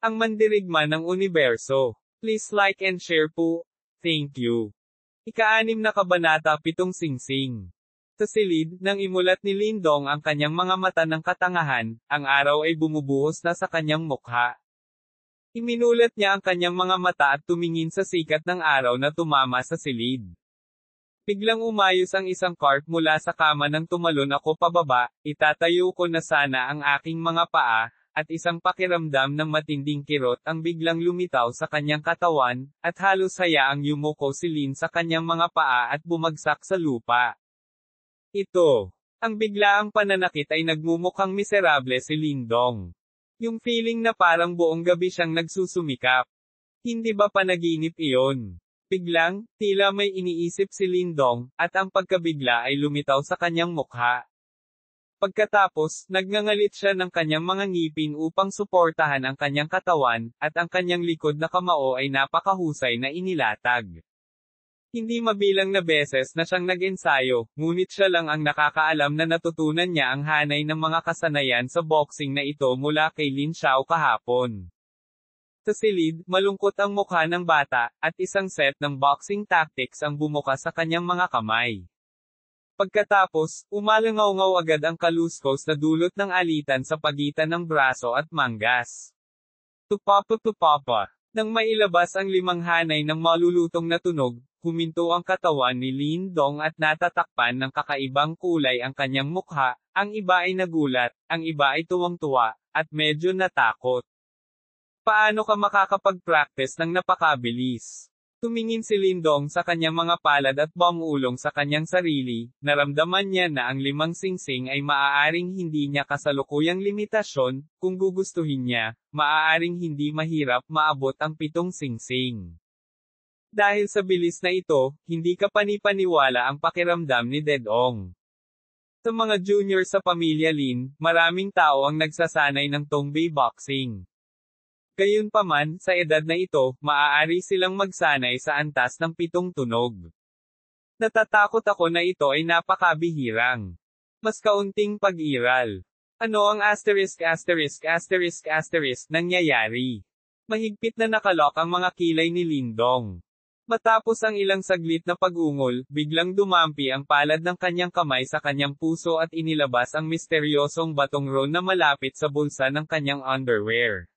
ang mandirigma ng universo. Please like and share po. Thank you. Ika-6 na kabanata 7 Singsing. Sa silid, nang imulat ni Lindong ang kanyang mga mata ng katangahan, ang araw ay bumubuhos na sa kanyang mukha. Iminulat niya ang kanyang mga mata at tumingin sa sikat ng araw na tumama sa silid. Biglang umayos ang isang cart mula sa kama nang tumalon ako pababa, itatayo ko na sana ang aking mga paa, at isang pakiramdam ng matinding kirot ang biglang lumitaw sa kanyang katawan, at halos hayaang yumuko si Lin sa kanyang mga paa at bumagsak sa lupa. Ito. Ang biglaang pananakit ay nagmumukhang miserable si Lindong. Yung feeling na parang buong gabi siyang nagsusumikap. Hindi ba panaginip iyon? Biglang, tila may iniisip si Lindong, at ang pagkabigla ay lumitaw sa kanyang mukha. Pagkatapos, nagngangalit siya ng kanyang mga ngipin upang suportahan ang kanyang katawan, at ang kanyang likod na kamao ay napakahusay na inilatag. Hindi mabilang na beses na siyang nag-ensayo, ngunit siya lang ang nakakaalam na natutunan niya ang hanay ng mga kasanayan sa boxing na ito mula kay Lin Xiao kahapon. Sa silid, malungkot ang mukha ng bata, at isang set ng boxing tactics ang bumuka sa kanyang mga kamay. Pagkatapos, umalangaw-ngaw agad ang kaluskos na dulot ng alitan sa pagitan ng braso at manggas. Tupapa. Nang mailabas ang 5 hanay ng malulutong na tunog, huminto ang katawan ni Lindong at natatakpan ng kakaibang kulay ang kanyang mukha, ang iba ay nagulat, ang iba ay tuwang-tuwa, at medyo natakot. Paano ka makakapag-practice ng napakabilis? Tumingin si Lindong sa kanyang mga palad at bangulong sa kanyang sarili, naramdaman niya na ang 5 singsing ay maaaring hindi niya kasalukuyang limitasyon, kung gugustuhin niya, maaaring hindi mahirap maabot ang 7 singsing. Dahil sa bilis na ito, hindi ka panipaniwala ang pakiramdam ni Dedong. Sa mga junior sa pamilya Lin, maraming tao ang nagsasanay ng Tongbei boxing. Gayunpaman, sa edad na ito, maaari silang magsanay sa antas ng 7 tunog. Natatakot ako na ito ay napakabihirang. Mas kaunting pag-iral. Ano ang nangyayari? Mahigpit na nakalok ang mga kilay ni Lindong. Matapos ang ilang saglit na pag-ungol, biglang dumampi ang palad ng kanyang kamay sa kanyang puso at inilabas ang misteryosong batong ron na malapit sa bulsa ng kanyang underwear.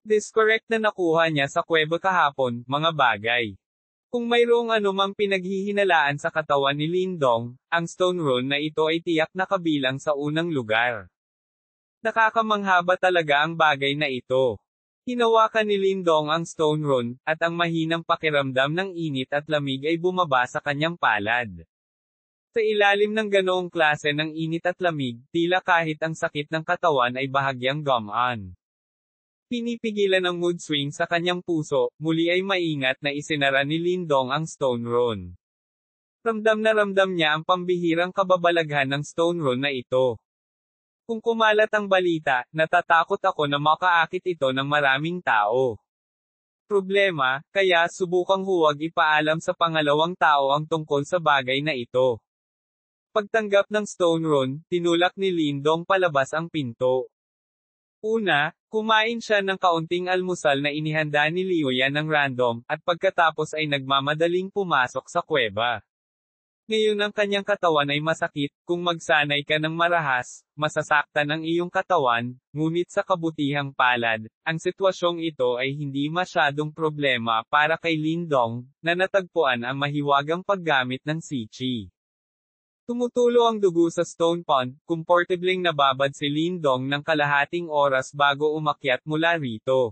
Discorrect na nakuha niya sa kuweba kahapon, mga bagay. Kung mayroong anumang pinaghihinalaan sa katawan ni Lindong, ang stone rune na ito ay tiyak na kabilang sa unang lugar. Nakakamangha ba talaga ang bagay na ito? Hinawakan ni Lindong ang stone rune, at ang mahinang pakiramdam ng init at lamig ay bumaba sa kanyang palad. Sa ilalim ng ganoong klase ng init at lamig, tila kahit ang sakit ng katawan ay bahagyang gumaan. Pinipigilan ang mood swing sa kanyang puso, muli ay maingat na isinara ni Lindong ang stone rune. Ramdam na ramdam niya ang pambihirang kababalaghan ng stone rune na ito. Kung kumalat ang balita, natatakot ako na makaakit ito ng maraming tao. Problema, kaya subukang huwag ipaalam sa pangalawang tao ang tungkol sa bagay na ito. Pagtanggap ng stone rune, tinulak ni Lindong palabas ang pinto. Una, kumain siya ng kaunting almusal na inihanda ni Liuyan ng random, at pagkatapos ay nagmamadaling pumasok sa kuweba. Ngayon ang kanyang katawan ay masakit, kung magsanay ka ng marahas, masasaktan ang iyong katawan, ngunit sa kabutihang palad, ang sitwasyong ito ay hindi masyadong problema para kay Lindong, na natagpuan ang mahiwagang paggamit ng sichi. Tumutulo ang dugo sa stone pond, komportableng nababad si Lindong ng kalahating oras bago umakyat mula rito.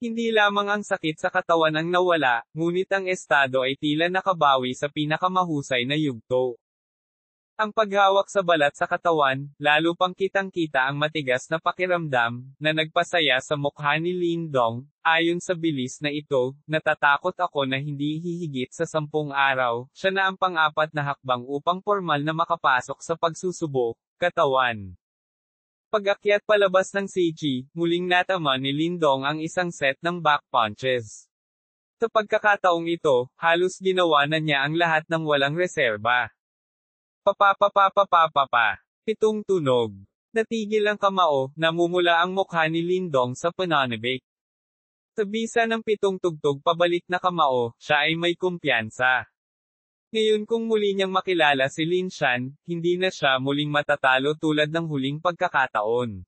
Hindi lamang ang sakit sa katawan ang nawala, ngunit ang estado ay tila nakabawi sa pinakamahusay na yugto. Ang paghawak sa balat sa katawan, lalo pang kitang-kita ang matigas na pakiramdam, na nagpasaya sa mukha ni Lindong. Ayon sa bilis na ito, natatakot ako na hindi hihigit sa 10 araw, siya na ang pang-4 na hakbang upang formal na makapasok sa pagsusubo, katawan. Pag-akyat palabas ng CG, muling natama ni Lindong ang isang set ng back punches. Sa pagkakataong ito, halos ginawa na niya ang lahat ng walang reserba. 7 tunog. Natigil ang kamao, namumula ang mukha ni Lindong sa pananabik. Sa bisa ng 7 tugtog pabalik na kamao, siya ay may kumpiyansa. Ngayon kung muli niyang makilala si Lin Shan, hindi na siya muling matatalo tulad ng huling pagkakataon.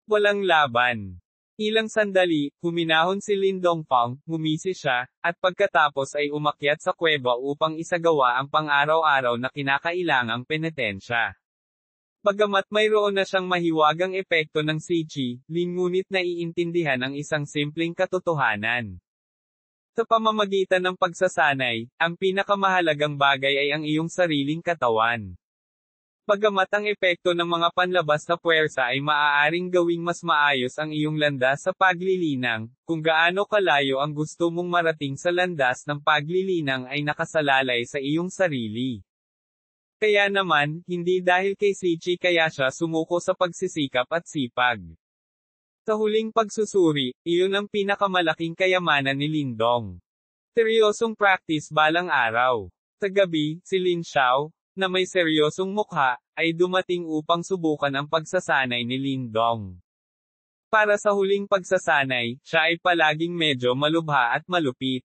Walang laban. Ilang sandali, huminahon si Lin Dongfang, ngumisi siya, at pagkatapos ay umakyat sa kuweba upang isagawa ang pang-araw-araw na kinakailangang penitensya. Bagamat mayroon na siyang mahiwagang epekto ng Sichi, ngunit naiintindihan ang isang simpleng katotohanan. Sa pamamagitan ng pagsasanay, ang pinakamahalagang bagay ay ang iyong sariling katawan. Bagamat ang epekto ng mga panlabas na puwersa ay maaaring gawing mas maayos ang iyong landas sa paglilinang, kung gaano kalayo ang gusto mong marating sa landas ng paglilinang ay nakasalalay sa iyong sarili. Kaya naman, hindi dahil kay Sichi kaya siya sumuko sa pagsisikap at sipag. Sa huling pagsusuri, iyon ang pinakamalaking kayamanan ni Lindong. Seryosong practice balang araw. Sa gabi, si Lin Xiao, na may seryosong mukha, ay dumating upang subukan ang pagsasanay ni Lindong. Para sa huling pagsasanay, siya ay palaging medyo malubha at malupit.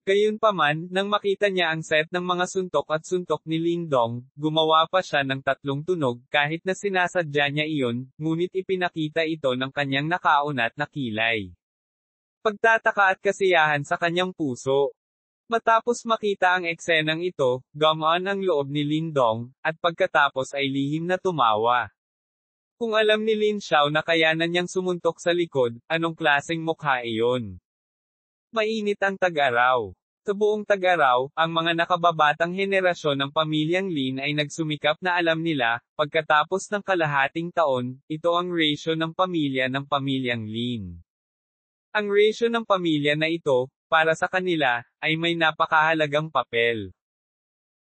Gayunpaman, nang makita niya ang set ng mga suntok at suntok ni Lindong, gumawa pa siya ng 3 tunog kahit na sinasadya niya iyon, ngunit ipinakita ito ng kanyang nakaunat na kilay. Pagtataka at kasiyahan sa kanyang puso. Matapos makita ang eksenang ito, gumaan ang loob ni Lindong, at pagkatapos ay lihim na tumawa. Kung alam ni Lin Xiao na kayanan niyang sumuntok sa likod, anong klaseng mukha iyon? Mainit ang tag-araw. Sa buong tag-araw, ang mga nakababatang henerasyon ng pamilyang Lin ay nagsumikap na alam nila, pagkatapos ng kalahating taon, ito ang ratio ng pamilyang Lin. Ang ratio ng pamilya na ito, para sa kanila, ay may napakahalagang papel.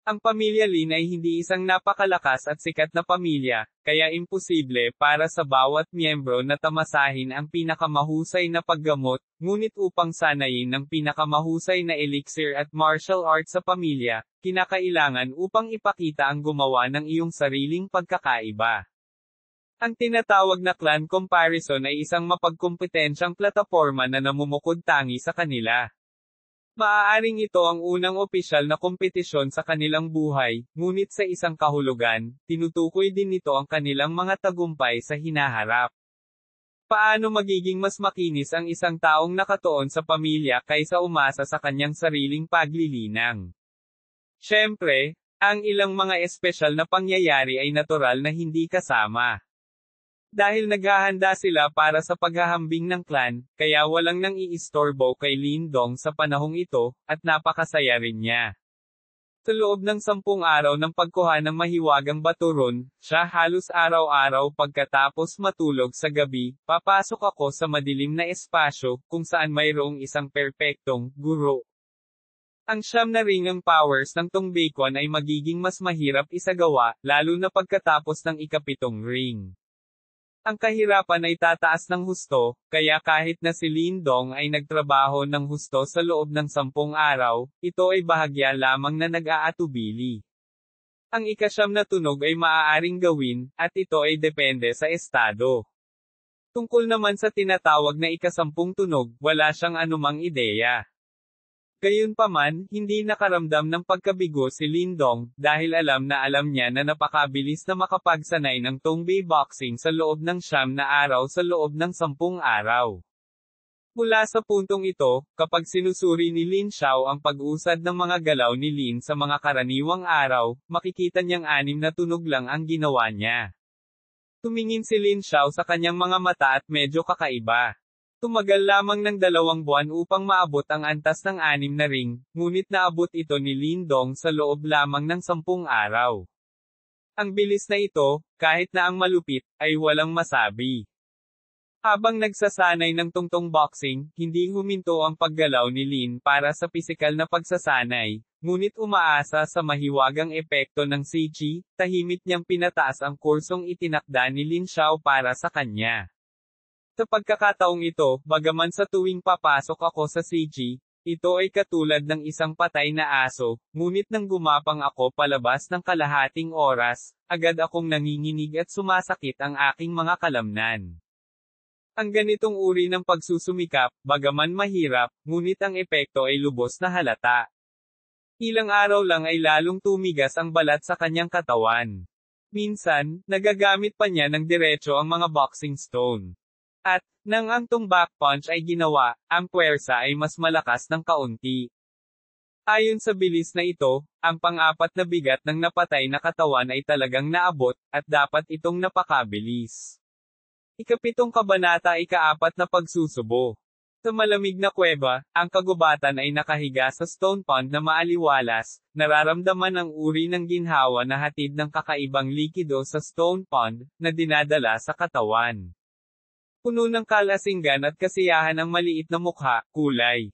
Ang pamilya Lin ay hindi isang napakalakas at sikat na pamilya, kaya imposible para sa bawat miyembro na tamasahin ang pinakamahusay na paggamot, ngunit upang sanayin ng pinakamahusay na elixir at martial arts sa pamilya, kinakailangan upang ipakita ang gumawa ng iyong sariling pagkakaiba. Ang tinatawag na clan comparison ay isang mapagkompetensyang plataporma na namumukod tangi sa kanila. Maaaring ito ang unang opisyal na kompetisyon sa kanilang buhay, ngunit sa isang kahulugan, tinutukoy din nito ang kanilang mga tagumpay sa hinaharap. Paano magiging mas makinis ang isang taong nakatuon sa pamilya kaysa umasa sa kanyang sariling paglilinang? Siyempre, ang ilang mga espesyal na pangyayari ay natural na hindi kasama. Dahil naghahanda sila para sa paghahambing ng clan, kaya walang nang iistorbo kay Lindong sa panahong ito, at napakasaya rin niya. Sa loob ng 10 araw ng pagkuha ng mahiwagang baturon, siya halos araw-araw pagkatapos matulog sa gabi, papasok ako sa madilim na espasyo, kung saan mayroong isang perpektong guro. Ang 9 na ringang powers ng Tongbakwan ay magiging mas mahirap isagawa, lalo na pagkatapos ng ika-7 ring. Ang kahirapan ay tataas ng husto, kaya kahit na si Lindong ay nagtrabaho ng husto sa loob ng 10 araw, ito ay bahagya lamang na nag-aatubili. Ang ika-9 na tunog ay maaaring gawin, at ito ay depende sa estado. Tungkol naman sa tinatawag na ika-10 tunog, wala siyang anumang ideya. Gayunpaman, hindi nakaramdam ng pagkabigo si Lindong, dahil alam niya na napakabilis na makapagsanay ng Tongbei boxing sa loob ng 9 na araw sa loob ng 10 araw. Mula sa puntong ito, kapag sinusuri ni Lin Xiao ang pag-usad ng mga galaw ni Lin sa mga karaniwang araw, makikita niyang 6 na tunog lang ang ginawa niya. Tumingin si Lin Xiao sa kanyang mga mata at medyo kakaiba. Tumagal lamang ng 2 buwan upang maabot ang antas ng 6 na ring, ngunit naabot ito ni Lindong sa loob lamang ng 10 araw. Ang bilis na ito, kahit na ang malupit, ay walang masabi. Habang nagsasanay ng tungtong boxing, hindi huminto ang paggalaw ni Lin para sa pisikal na pagsasanay, ngunit umaasa sa mahiwagang epekto ng Sichi, tahimik niyang pinataas ang kursong itinakda ni Lin Xiao para sa kanya. Sa pagkakataong ito, bagaman sa tuwing papasok ako sa CG, Ito ay katulad ng isang patay na aso, ngunit nang gumapang ako palabas ng kalahating oras, agad akong nanginginig at sumasakit ang aking mga kalamnan. Ang ganitong uri ng pagsusumikap, bagaman mahirap, ngunit ang epekto ay lubos na halata. Ilang araw lang ay lalong tumigas ang balat sa kanyang katawan. Minsan, nagagamit pa niya ng diretso ang mga boxing stone. At, nang ang back punch ay ginawa, ang puwersa ay mas malakas ng kaunti. Ayon sa bilis na ito, ang pang-apat na bigat ng napatay na katawan ay talagang naabot, at dapat itong napakabilis. Ikapitong kabanata ika-4 na pagsusubo. Sa malamig na kuweba, ang kagubatan ay nakahiga sa stone pond na maaliwalas, nararamdaman ang uri ng ginhawa na hatid ng kakaibang likido sa stone pond, na dinadala sa katawan. Puno ng kalasinggan at kasiyahan ang maliit na mukha, kulay.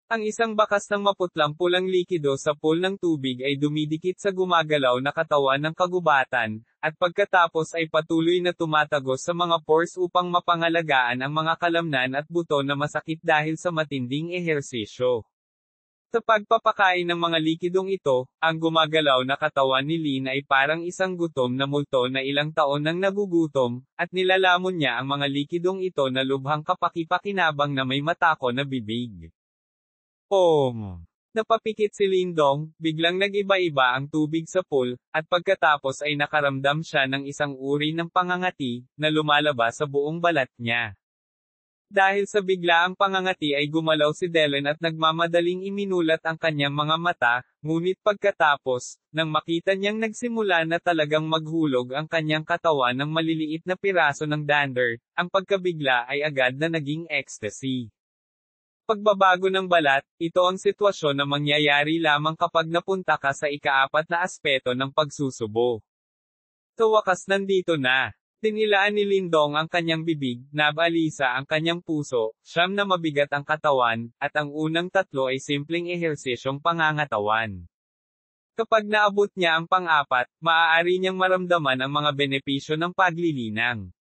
Ang isang bakas ng maputlang-pulang likido sa pool ng tubig ay dumidikit sa gumagalaw na katawan ng kagubatan, at pagkatapos ay patuloy na tumatagos sa mga pores upang mapangalagaan ang mga kalamnan at buto na masakit dahil sa matinding ehersisyo. Sa pagpapakain ng mga likidong ito, ang gumagalaw na katawan ni Lin ay parang isang gutom na multo na ilang taon nang nagugutom, at nilalamon niya ang mga likidong ito na lubhang kapaki-pakinabang na may matako na bibig. Napapikit si Lindong, biglang nag-iba-iba ang tubig sa pool, at pagkatapos ay nakaramdam siya ng isang uri ng pangangati, na lumalabas sa buong balat niya. Dahil sa biglaang pangangati ay gumalaw si Dellen at nagmamadaling iminulat ang kanyang mga mata, ngunit pagkatapos, nang makita niyang nagsimula na talagang maghulog ang kanyang katawan ng maliliit na piraso ng dander, ang pagkabigla ay agad na naging ecstasy. Pagbabago ng balat, ito ang sitwasyon na mangyayari lamang kapag napunta ka sa ika-4 na aspeto ng pagsusubo. Sa wakas nandito na. Tinilaan ni Lindong ang kanyang bibig, nabalisa ang kanyang puso, siyam na mabigat ang katawan, at ang unang 3 ay simpleng ehersisyong pangangatawan. Kapag naabot niya ang pang-4, maaari niyang maramdaman ang mga benepisyo ng paglilinang.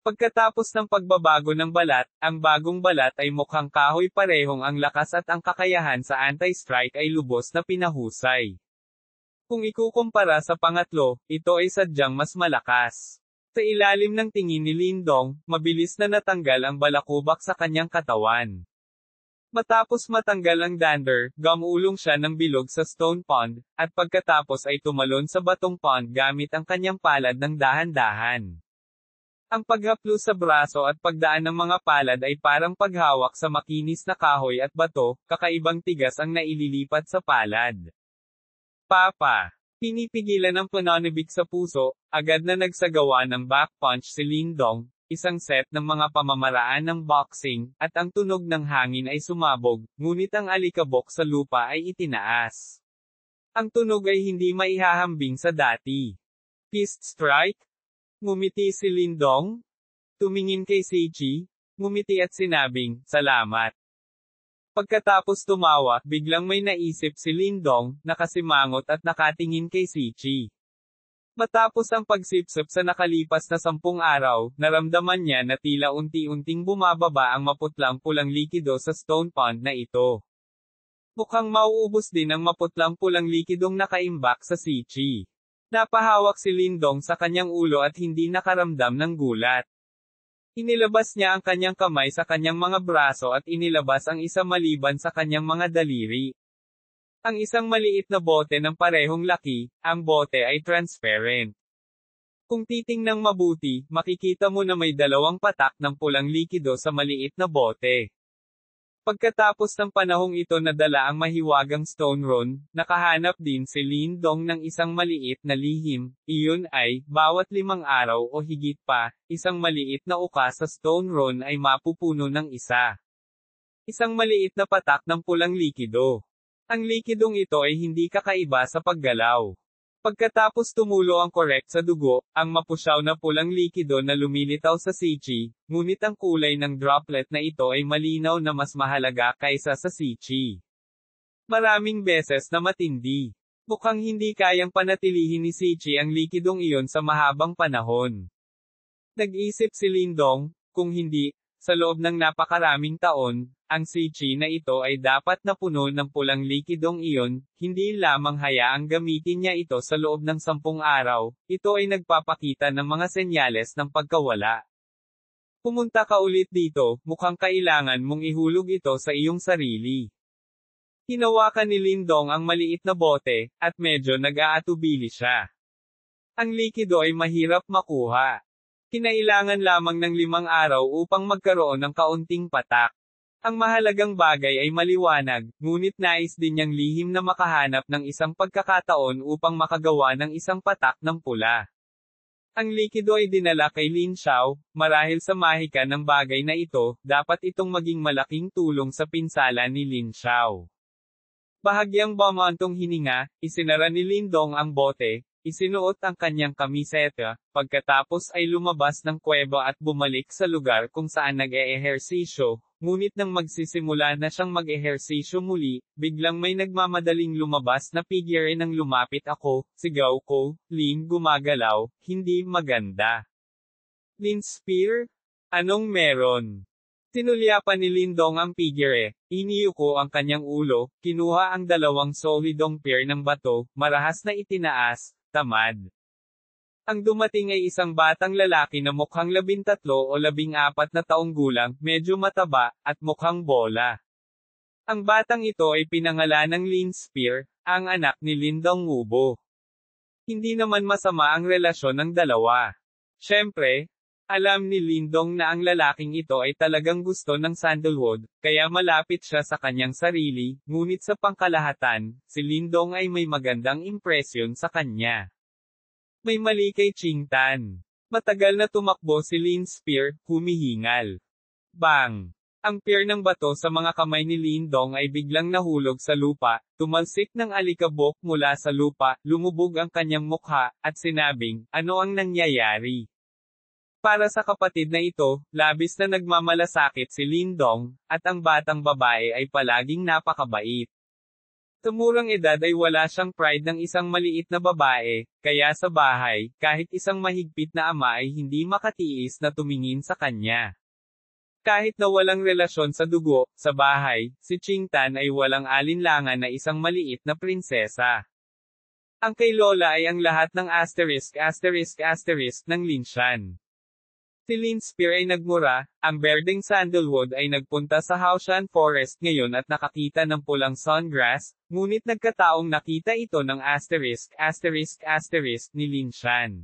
Pagkatapos ng pagbabago ng balat, ang bagong balat ay mukhang kahoy parehong ang lakas at ang kakayahan sa anti-strike ay lubos na pinahusay. Kung ikukumpara sa pangatlo, ito ay sadyang mas malakas. Sa ilalim ng tingin ni Lindong, mabilis na natanggal ang balakubak sa kanyang katawan. Matapos matanggal ang dander, gamulong siya ng bilog sa stone pond, at pagkatapos ay tumalon sa batong pond gamit ang kanyang palad ng dahan-dahan. Ang paghaplo sa braso at pagdaan ng mga palad ay parang paghawak sa makinis na kahoy at bato, kakaibang tigas ang naililipat sa palad. Pinipigilan ang pananabik sa puso, agad na nagsagawa ng back punch si Lindong, isang set ng mga pamamaraan ng boxing, at ang tunog ng hangin ay sumabog, ngunit ang alikabok sa lupa ay itinaas. Ang tunog ay hindi maihahambing sa dati. Fist strike? Ngumiti si Lindong? Tumingin kay Seichi, ngumiti at sinabing, salamat. Pagkatapos tumawa, biglang may naisip si Lindong, nakasimangot at nakatingin kay Seichi. Matapos ang pagsipsip sa nakalipas na 10 araw, naramdaman niya na tila unti-unting bumababa ang maputlang-pulang likido sa stone pond na ito. Mukhang mauubos din ang maputlang-pulang likidong nakaimbak sa Seichi. Napahawak si Lindong sa kanyang ulo at hindi nakaramdam ng gulat. Inilabas niya ang kanyang kamay sa kanyang mga braso at inilabas ang isa maliban sa kanyang mga daliri. Ang isang maliit na bote ng parehong laki, ang bote ay transparent. Kung titingnang mabuti, makikita mo na may 2 patak ng pulang likido sa maliit na bote. Pagkatapos ng panahong ito nadala ang mahiwagang stone ron, nakahanap din si Lindong ng isang maliit na lihim, iyon ay, bawat 5 araw o higit pa, isang maliit na uka sa stone ron ay mapupuno ng isa. Isang maliit na patak ng pulang likido. Ang likidong ito ay hindi kakaiba sa paggalaw. Pagkatapos tumulo ang correct sa dugo, ang mapusyaw na pulang likido na lumilitaw sa Seichi, ngunit ang kulay ng droplet na ito ay malinaw na mas mahalaga kaysa sa Seichi. Maraming beses na matindi. Mukhang hindi kayang panatilihin ni Seichi ang likidong iyon sa mahabang panahon. Nag-isip si Lindong, kung hindi, sa loob ng napakaraming taon, ang sichi na ito ay dapat na puno ng pulang likidong iyon, hindi lamang hayaang gamitin niya ito sa loob ng 10 araw, ito ay nagpapakita ng mga senyales ng pagkawala. Pumunta ka ulit dito, mukhang kailangan mong ihulog ito sa iyong sarili. Hinawakan ni Lindong ang maliit na bote, at medyo nag-aatubili siya. Ang likido ay mahirap makuha. Kinailangan lamang ng 5 araw upang magkaroon ng kaunting patak. Ang mahalagang bagay ay maliwanag, ngunit nais din niyang lihim na makahanap ng isang pagkakataon upang makagawa ng isang patak ng pula. Ang likido ay dinala kay Lin Xiao, marahil sa mahika ng bagay na ito, dapat itong maging malaking tulong sa pinsala ni Lin Xiao. Bahagyang bumantong hininga, isinara ni Lindong ang bote, isinuot ang kanyang kamiseta, pagkatapos ay lumabas ng kuweba at bumalik sa lugar kung saan nag-eehersisyo, ngunit nang magsisimula na siyang mag-ehersisyo muli, biglang may nagmamadaling lumabas na figure nang lumapit ako, sigaw ko, Lin gumagalaw, hindi maganda. Lin Spear? Anong meron? Tinulyapan ni Lindong ang figure, iniyuko ang kanyang ulo, kinuha ang 2 solidong pair ng bato, marahas na itinaas, tamad. Ang dumating ay isang batang lalaki na mukhang 13 o 14 na taong gulang, medyo mataba, at mukhang bola. Ang batang ito ay pinangalanang Lin Spear, ang anak ni Lindong Ngubo. Hindi naman masama ang relasyon ng dalawa. Siyempre, alam ni Lindong na ang lalaking ito ay talagang gusto ng sandalwood, kaya malapit siya sa kanyang sarili, ngunit sa pangkalahatan, si Lindong ay may magandang impresyon sa kanya. May mali kay Ching Tan. Matagal na tumakbo si Lin Spear, humihingal. Bang! Ang pair ng bato sa mga kamay ni Lindong ay biglang nahulog sa lupa, tumalsik ng alikabok mula sa lupa, lumubog ang kanyang mukha, at sinabing, ano ang nangyayari? Para sa kapatid na ito, labis na nagmamalasakit si Lindong, at ang batang babae ay palaging napakabait. Sa murang edad ay wala siyang pride ng isang maliit na babae, kaya sa bahay, kahit isang mahigpit na ama ay hindi makatiis na tumingin sa kanya. Kahit na walang relasyon sa dugo, sa bahay, si Ching Tan ay walang alinlangan na isang maliit na prinsesa. Ang kay Lola ay ang lahat ng **** ng Linshan. Si Lin Spear ay nagmura, ang berdeng sandalwood ay nagpunta sa Haoshan Forest ngayon at nakakita ng pulang sungrass, ngunit nagkataong nakita ito ng **** ni Linshan.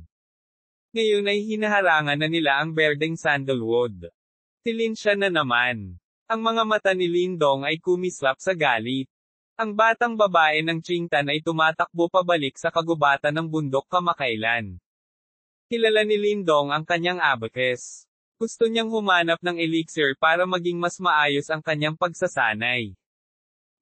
Ngayon ay hinaharangan na nila ang berdeng sandalwood. Si Linshan na naman. Ang mga mata ni Lindong ay kumislap sa galit. Ang batang babae ng Ching Tan ay tumatakbo pabalik sa kagubatan ng bundok kamakailan. Kilala ni Lindong ang kanyang abacus. Gusto niyang humanap ng elixir para maging mas maayos ang kanyang pagsasanay.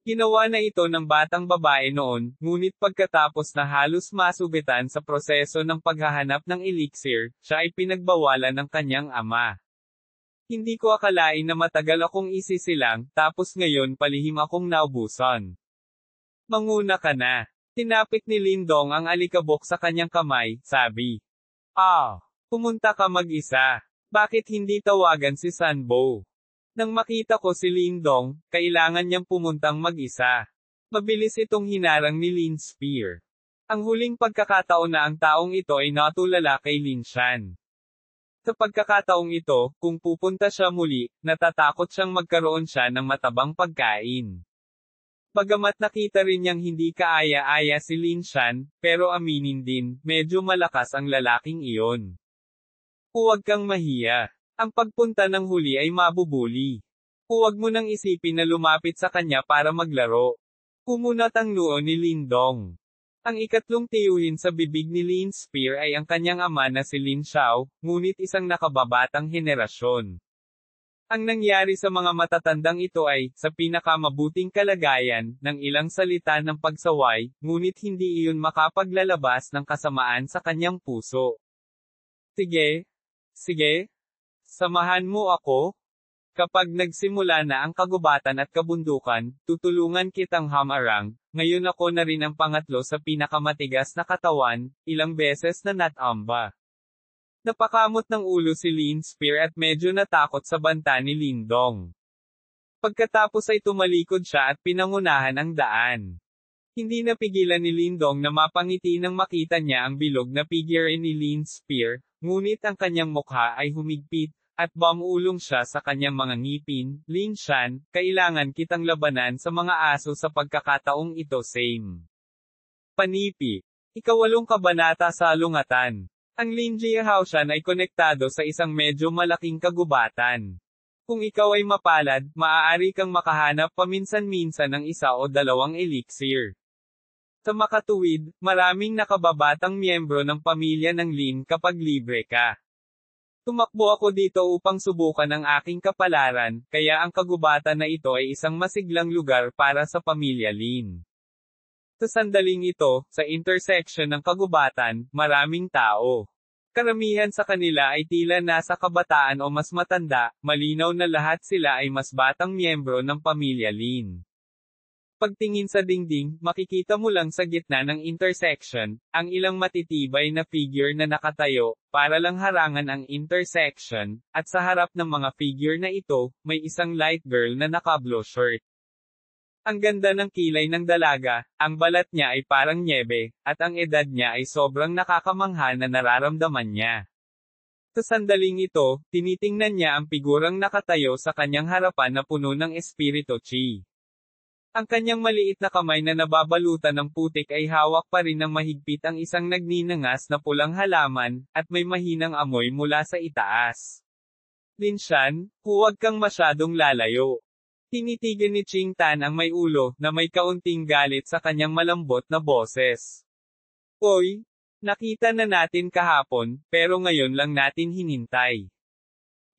Ginawa na ito ng batang babae noon, ngunit pagkatapos na halos masubitan sa proseso ng paghahanap ng elixir, siya ay pinagbawalan ng kanyang ama. Hindi ko akalain na matagal akong isisilang, tapos ngayon palihim akong naubusan. Manguna ka na. Tinapik ni Lindong ang alikabok sa kanyang kamay, sabi. Pumunta ka mag-isa. Bakit hindi tawagan si Sanbo? Nang makita ko si Lindong, kailangan niyang pumuntang mag-isa. Mabilis itong hinarang ni Lin Spear. Ang huling pagkakataon na ang taong ito ay natulala kay Linshan. Sa pagkakataong ito, kung pupunta siya muli, natatakot siyang magkaroon siya ng matabang pagkain. Bagamat nakita rin niyang hindi kaaya-aya si Linshan, pero aminin din, medyo malakas ang lalaking iyon. Huwag kang mahiya. Ang pagpunta ng huli ay mabubuli. Huwag mo nang isipin na lumapit sa kanya para maglaro. Kumunat ang noo ni Lindong. Ang ikatlong tiyuhin sa bibig ni Lin Spear ay ang kanyang ama na si Lin Xiao, ngunit isang nakababatang henerasyon. Ang nangyari sa mga matatandang ito ay, sa pinakamabuting kalagayan, ng ilang salita ng pagsaway, ngunit hindi iyon makapaglalabas ng kasamaan sa kanyang puso. Sige. Samahan mo ako? Kapag nagsimula na ang kagubatan at kabundukan, tutulungan kitang hamarang, ngayon ako na rin ang pangatlo sa pinakamatigas na katawan, ilang beses na natamba. Napakamot ng ulo si Lin Spear at medyo natakot sa banta ni Lindong. Pagkatapos ay tumalikod siya at pinangunahan ang daan. Hindi napigilan ni Lindong na mapangiti nang makita niya ang bilog na figure ni Lin Spear, ngunit ang kanyang mukha ay humigpit, at bumulong siya sa kanyang mga ngipin. Lin Shan, kailangan kitang labanan sa mga aso sa pagkakataong ito same. Panipi. Ikawalong kabanata sa alungatan. Ang Lin Jiahaoshan ay konektado sa isang medyo malaking kagubatan. Kung ikaw ay mapalad, maaari kang makahanap paminsan-minsan ng isa o dalawang elixir. Sa makatuwid, maraming nakababatang miyembro ng pamilya ng Lin kapag libre ka. Tumakbo ako dito upang subukan ang aking kapalaran, kaya ang kagubatan na ito ay isang masiglang lugar para sa pamilya Lin. Sa sandaling ito, sa intersection ng kagubatan, maraming tao. Karamihan sa kanila ay tila nasa kabataan o mas matanda, malinaw na lahat sila ay mas batang miyembro ng pamilya Lin. Pagtingin sa dingding, makikita mo lang sa gitna ng intersection, ang ilang matitibay na figure na nakatayo, para lang harangan ang intersection, at sa harap ng mga figure na ito, may isang light girl na naka-blue shirt. Ang ganda ng kilay ng dalaga, ang balat niya ay parang nyebe, at ang edad niya ay sobrang nakakamangha na nararamdaman niya. Sa sandaling ito, tinitingnan niya ang figurang nakatayo sa kanyang harapan na puno ng espiritu chi. Ang kanyang maliit na kamay na nababalutan ng putik ay hawak pa rin ng mahigpit ang isang nagninangas na pulang halaman, at may mahinang amoy mula sa itaas. Lin Shan, huwag kang masyadong lalayo. Tinitigan ni Ching Tan ang may ulo, na may kaunting galit sa kanyang malambot na boses. Oy! Nakita na natin kahapon, pero ngayon lang natin hinintay.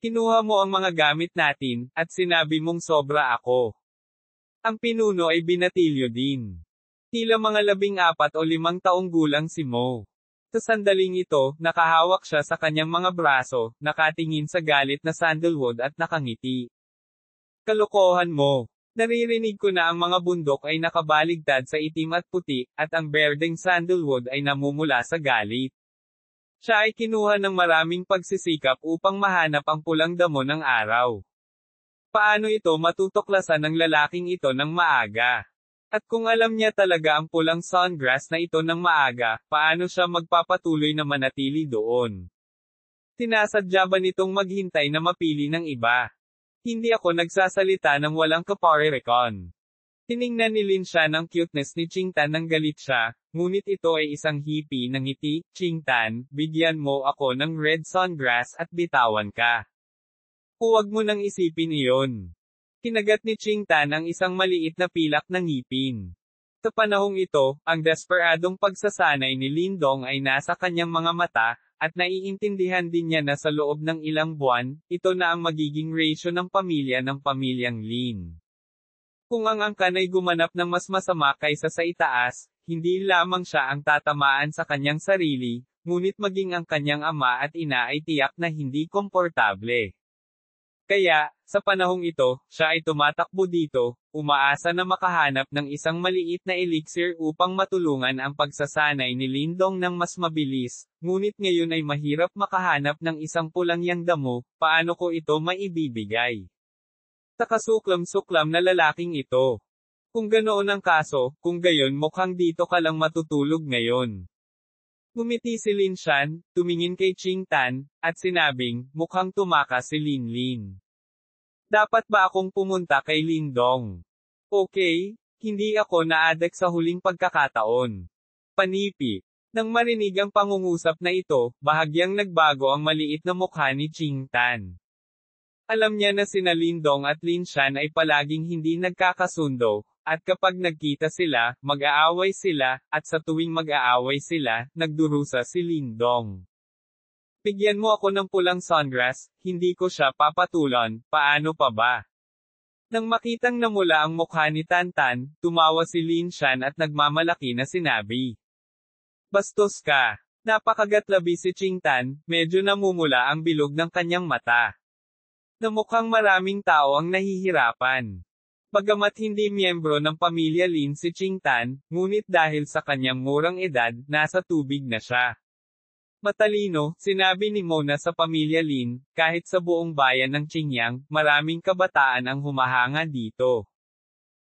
Kinuha mo ang mga gamit natin, at sinabi mong sobra ako. Ang pinuno ay binatilyo din. Tila mga 14 o 5 taong gulang si Mo. Sa sandaling ito, nakahawak siya sa kanyang mga braso, nakatingin sa galit na sandalwood at nakangiti. Kalokohan mo. Naririnig ko na ang mga bundok ay nakabaligtad sa itim at puti, at ang berdeng sandalwood ay namumula sa galit. Siya ay kinuha ng maraming pagsisikap upang mahanap ang pulang damo ng araw. Paano ito matutuklasan ng lalaking ito ng maaga? At kung alam niya talaga ang pulang sungrass na ito ng maaga, paano siya magpapatuloy na manatili doon? Sinasadya ba nitong maghintay na mapili ng iba? Hindi ako nagsasalita ng walang kaparerekon. Tiningnan ni Lin Shan ang cuteness ni Ching Tan nang galit siya, ngunit ito ay isang hippie ng ngiti. Ching Tan, bigyan mo ako ng red sungrass at bitawan ka. Huwag mo nang isipin iyon. Kinagat ni Ching Tan ang isang maliit na pilak ng ngipin. Sa panahong ito, ang desperadong pagsasanay ni Lindong ay nasa kanyang mga mata, at naiintindihan din niya na sa loob ng ilang buwan, ito na ang magiging ratio ng pamilyang Lin. Kung ang angkan ay gumanap ng mas masama kaysa sa itaas, hindi lamang siya ang tatamaan sa kanyang sarili, ngunit maging ang kanyang ama at ina ay tiyak na hindi komportable. Kaya, sa panahong ito, siya ay tumatakbo dito, umaasa na makahanap ng isang maliit na elixir upang matulungan ang pagsasanay ni Lindong ng mas mabilis, ngunit ngayon ay mahirap makahanap ng isang pulang yang damo, paano ko ito maibibigay? Sa kasuklam-suklam na lalaking ito. Kung ganoon ang kaso, kung gayon mukhang dito ka lang matutulog ngayon. Ngumiti si Lin Shan, tumingin kay Ching Tan, at sinabing, mukhang tumakas si Lin Lin. Dapat ba akong pumunta kay Lindong? Okay, hindi ako na-addict sa huling pagkakataon. Panipi. Nang marinig ang pangungusap na ito, bahagyang nagbago ang maliit na mukha ni Ching Tan. Alam niya na sina Lindong at Lin Shan ay palaging hindi nagkakasundo, at kapag nagkita sila, mag-aaway sila, at sa tuwing mag-aaway sila, nagdurusa si Lindong. Bigyan mo ako ng pulang sungrass, hindi ko siya papatulan, paano pa ba? Nang makitang namula ang mukha ni Tantan, tumawa si Lin Shan at nagmamalaki na sinabi. Bastos ka. Napakagatlabi si Ching Tan, medyo namumula ang bilog ng kanyang mata. Na mukhang maraming tao ang nahihirapan. Bagamat hindi miyembro ng pamilya Lin si Ching Tan, ngunit dahil sa kanyang murang edad, nasa tubig na siya. Matalino, sinabi ni Mona sa pamilya Lin, kahit sa buong bayan ng Qingyang, maraming kabataan ang humahanga dito.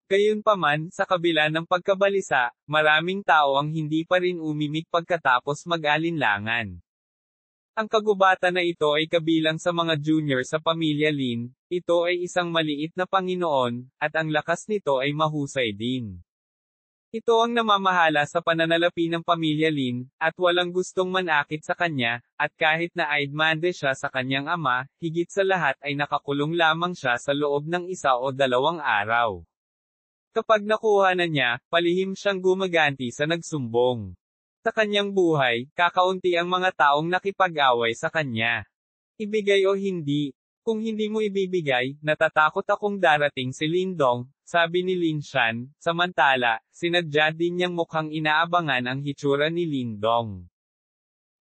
Gayunpaman, sa kabila ng pagkabalisa, maraming tao ang hindi pa rin umimik pagkatapos mag-alinlangan. Ang kagubatan na ito ay kabilang sa mga junior sa pamilya Lin, ito ay isang maliit na Panginoon, at ang lakas nito ay mahusay din. Ito ang namamahala sa pananalapi ng pamilya Lin, at walang gustong manakit sa kanya, at kahit na aidmande siya sa kanyang ama, higit sa lahat ay nakakulong lamang siya sa loob ng 1 o 2 araw. Kapag nakuha na niya, palihim siyang gumaganti sa nagsumbong. Sa kanyang buhay, kakaunti ang mga taong nakipag-away sa kanya. Ibigay o hindi. Kung hindi mo ibibigay, natatakot akong darating si Lindong, sabi ni Lin Shan. Samantala, sinadya din niyang mukhang inaabangan ang hitsura ni Lindong.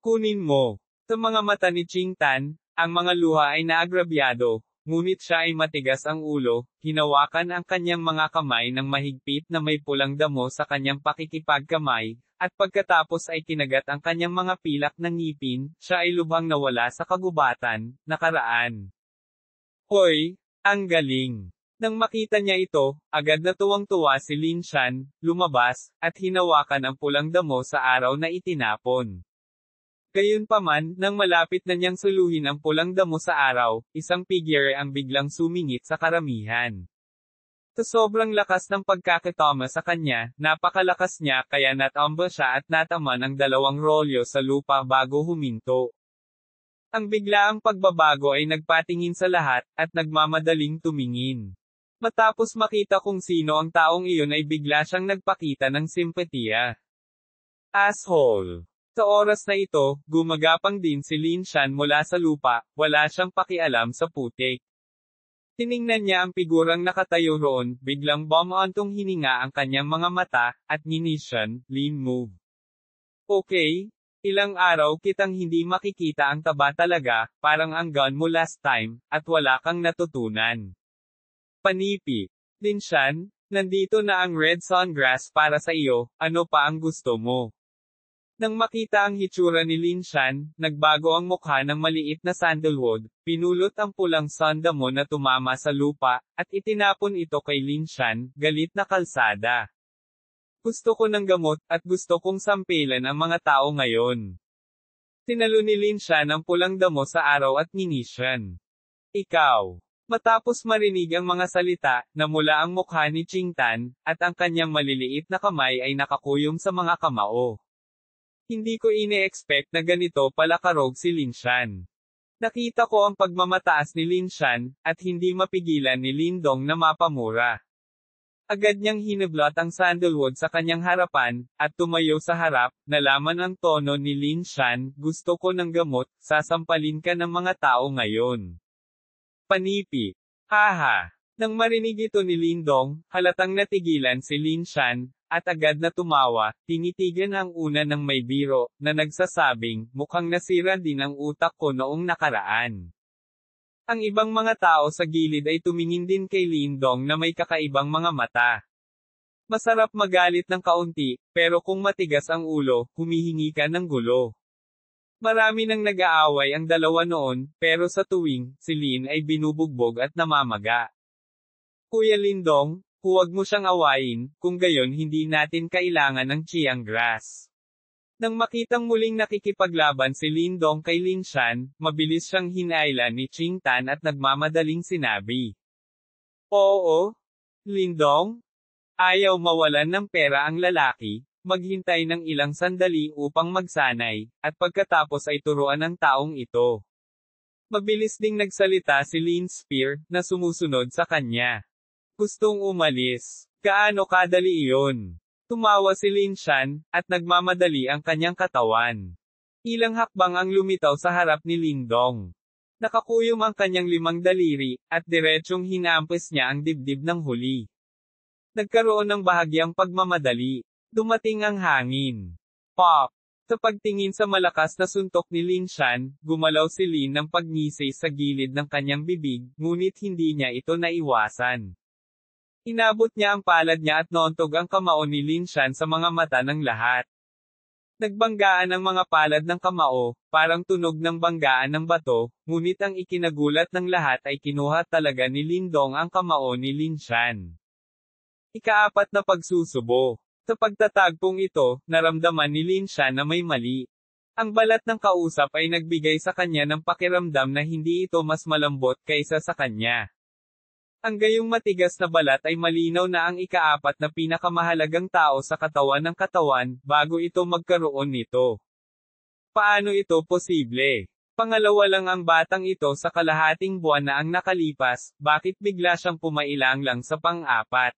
Kunin mo. Sa mga mata ni Qing Tan, ang mga luha ay naagrabyado, ngunit siya ay matigas ang ulo, hinawakan ang kanyang mga kamay ng mahigpit na may pulang damo sa kanyang pakikipagkamay, at pagkatapos ay kinagat ang kanyang mga pilak ng ngipin, siya ay lubhang nawala sa kagubatan, nakaraan. Hoy, ang galing! Nang makita niya ito, agad na tuwang-tuwa si Lin Shan, lumabas, at hinawakan ang pulang damo sa araw na itinapon. Gayunpaman, nang malapit na niyang suluhin ang pulang damo sa araw, isang figure ang biglang sumingit sa karamihan. Sa sobrang lakas ng pagkakatama sa kanya, napakalakas niya kaya natamba siya at natama ng 2 rolyo sa lupa bago huminto. Ang biglaang pagbabago ay nagpatingin sa lahat, at nagmamadaling tumingin. Matapos makita kung sino ang taong iyon ay bigla siyang nagpakita ng simpatiya. Asshole! Sa oras na ito, gumagapang din si Lin Shan mula sa lupa, wala siyang pakialam sa putik. Tiningnan niya ang figurang nakatayo roon, biglang bumantong hininga ang kanyang mga mata, at nginisyan, Lin move. Okay, ilang araw kitang hindi makikita ang taba talaga, parang ang gun mo last time, at wala kang natutunan. Panipi. Lin Shan, nandito na ang red sungrass para sa iyo, ano pa ang gusto mo? Nang makita ang hitsura ni Lin Shan, nagbago ang mukha ng maliit na sandalwood, pinulot ang pulang sandamo na tumama sa lupa, at itinapon ito kay Lin Shan, galit na kalsada. Gusto ko ng gamot, at gusto kong sampilan ang mga tao ngayon. Tinalo ni Lin Shan ang pulang damo sa araw at nginisyan. Ikaw. Matapos marinig ang mga salita, namula ang mukha ni Qing Tan, at ang kanyang maliliit na kamay ay nakakuyom sa mga kamao. Hindi ko ine-expect na ganito pala karog si Lin Shan. Nakita ko ang pagmamataas ni Lin Shan, at hindi mapigilan ni Lindong na mapamura. Agad niyang hinablot ang sandalwood sa kanyang harapan, at tumayo sa harap, nalaman ang tono ni Lin Shan, gusto ko ng gamot, sasampalin ka ng mga tao ngayon. Panipi. Haha. Nang marinig ito ni Lindong, halatang natigilan si Lin Shan, at agad na tumawa, tinitigan ang una ng may biro, na nagsasabing, mukhang nasira din ang utak ko noong nakaraan. Ang ibang mga tao sa gilid ay tumingin din kay Lindong na may kakaibang mga mata. Masarap magalit ng kaunti, pero kung matigas ang ulo, humihingi ka ng gulo. Marami nang nag-aaway ang dalawa noon, pero sa tuwing, si Lin ay binubugbog at namamaga. Kuya Lindong, huwag mo siyang awayin, kung gayon hindi natin kailangan ng Chiang grass. Nang makitang muling nakikipaglaban si Lindong kay Lin Shan, mabilis siyang hinailan ni Qing Tan at nagmamadaling sinabi. Oo? Lindong? Ayaw mawalan ng pera ang lalaki, maghintay ng ilang sandali upang magsanay, at pagkatapos ay turuan ng taong ito. Mabilis ding nagsalita si Lin Spear, na sumusunod sa kanya. Gustong umalis. Gaano kadali iyon? Tumawa si Lin Shan, at nagmamadali ang kanyang katawan. Ilang hakbang ang lumitaw sa harap ni Lindong. Nakakuyom ang kanyang 5 daliri, at diretsyong hinampes niya ang dibdib ng huli. Nagkaroon ng bahagyang pagmamadali. Dumating ang hangin. Pop! Sa pagtingin sa malakas na suntok ni Lin Shan, gumalaw si Lin ng pagngisi sa gilid ng kanyang bibig, ngunit hindi niya ito naiwasan. Inabot niya ang palad niya at noontog ang kamao ni Lin Shan sa mga mata ng lahat. Nagbanggaan ang mga palad ng kamao, parang tunog ng banggaan ng bato, ngunit ang ikinagulat ng lahat ay kinuha talaga ni Lindong ang kamao ni Lin Shan. Ikaapat na pagsusubo. Sa pagtatagpong ito, naramdaman ni Lin Shan na may mali. Ang balat ng kausap ay nagbigay sa kanya ng pakiramdam na hindi ito mas malambot kaysa sa kanya. Ang gayong matigas na balat ay malinaw na ang ikaapat na pinakamahalagang tao sa katawan ng katawan, bago ito magkaroon nito. Paano ito posible? Pangalawa lang ang batang ito sa kalahating buwan na ang nakalipas, bakit bigla siyang pumailang lang sa pang-apat?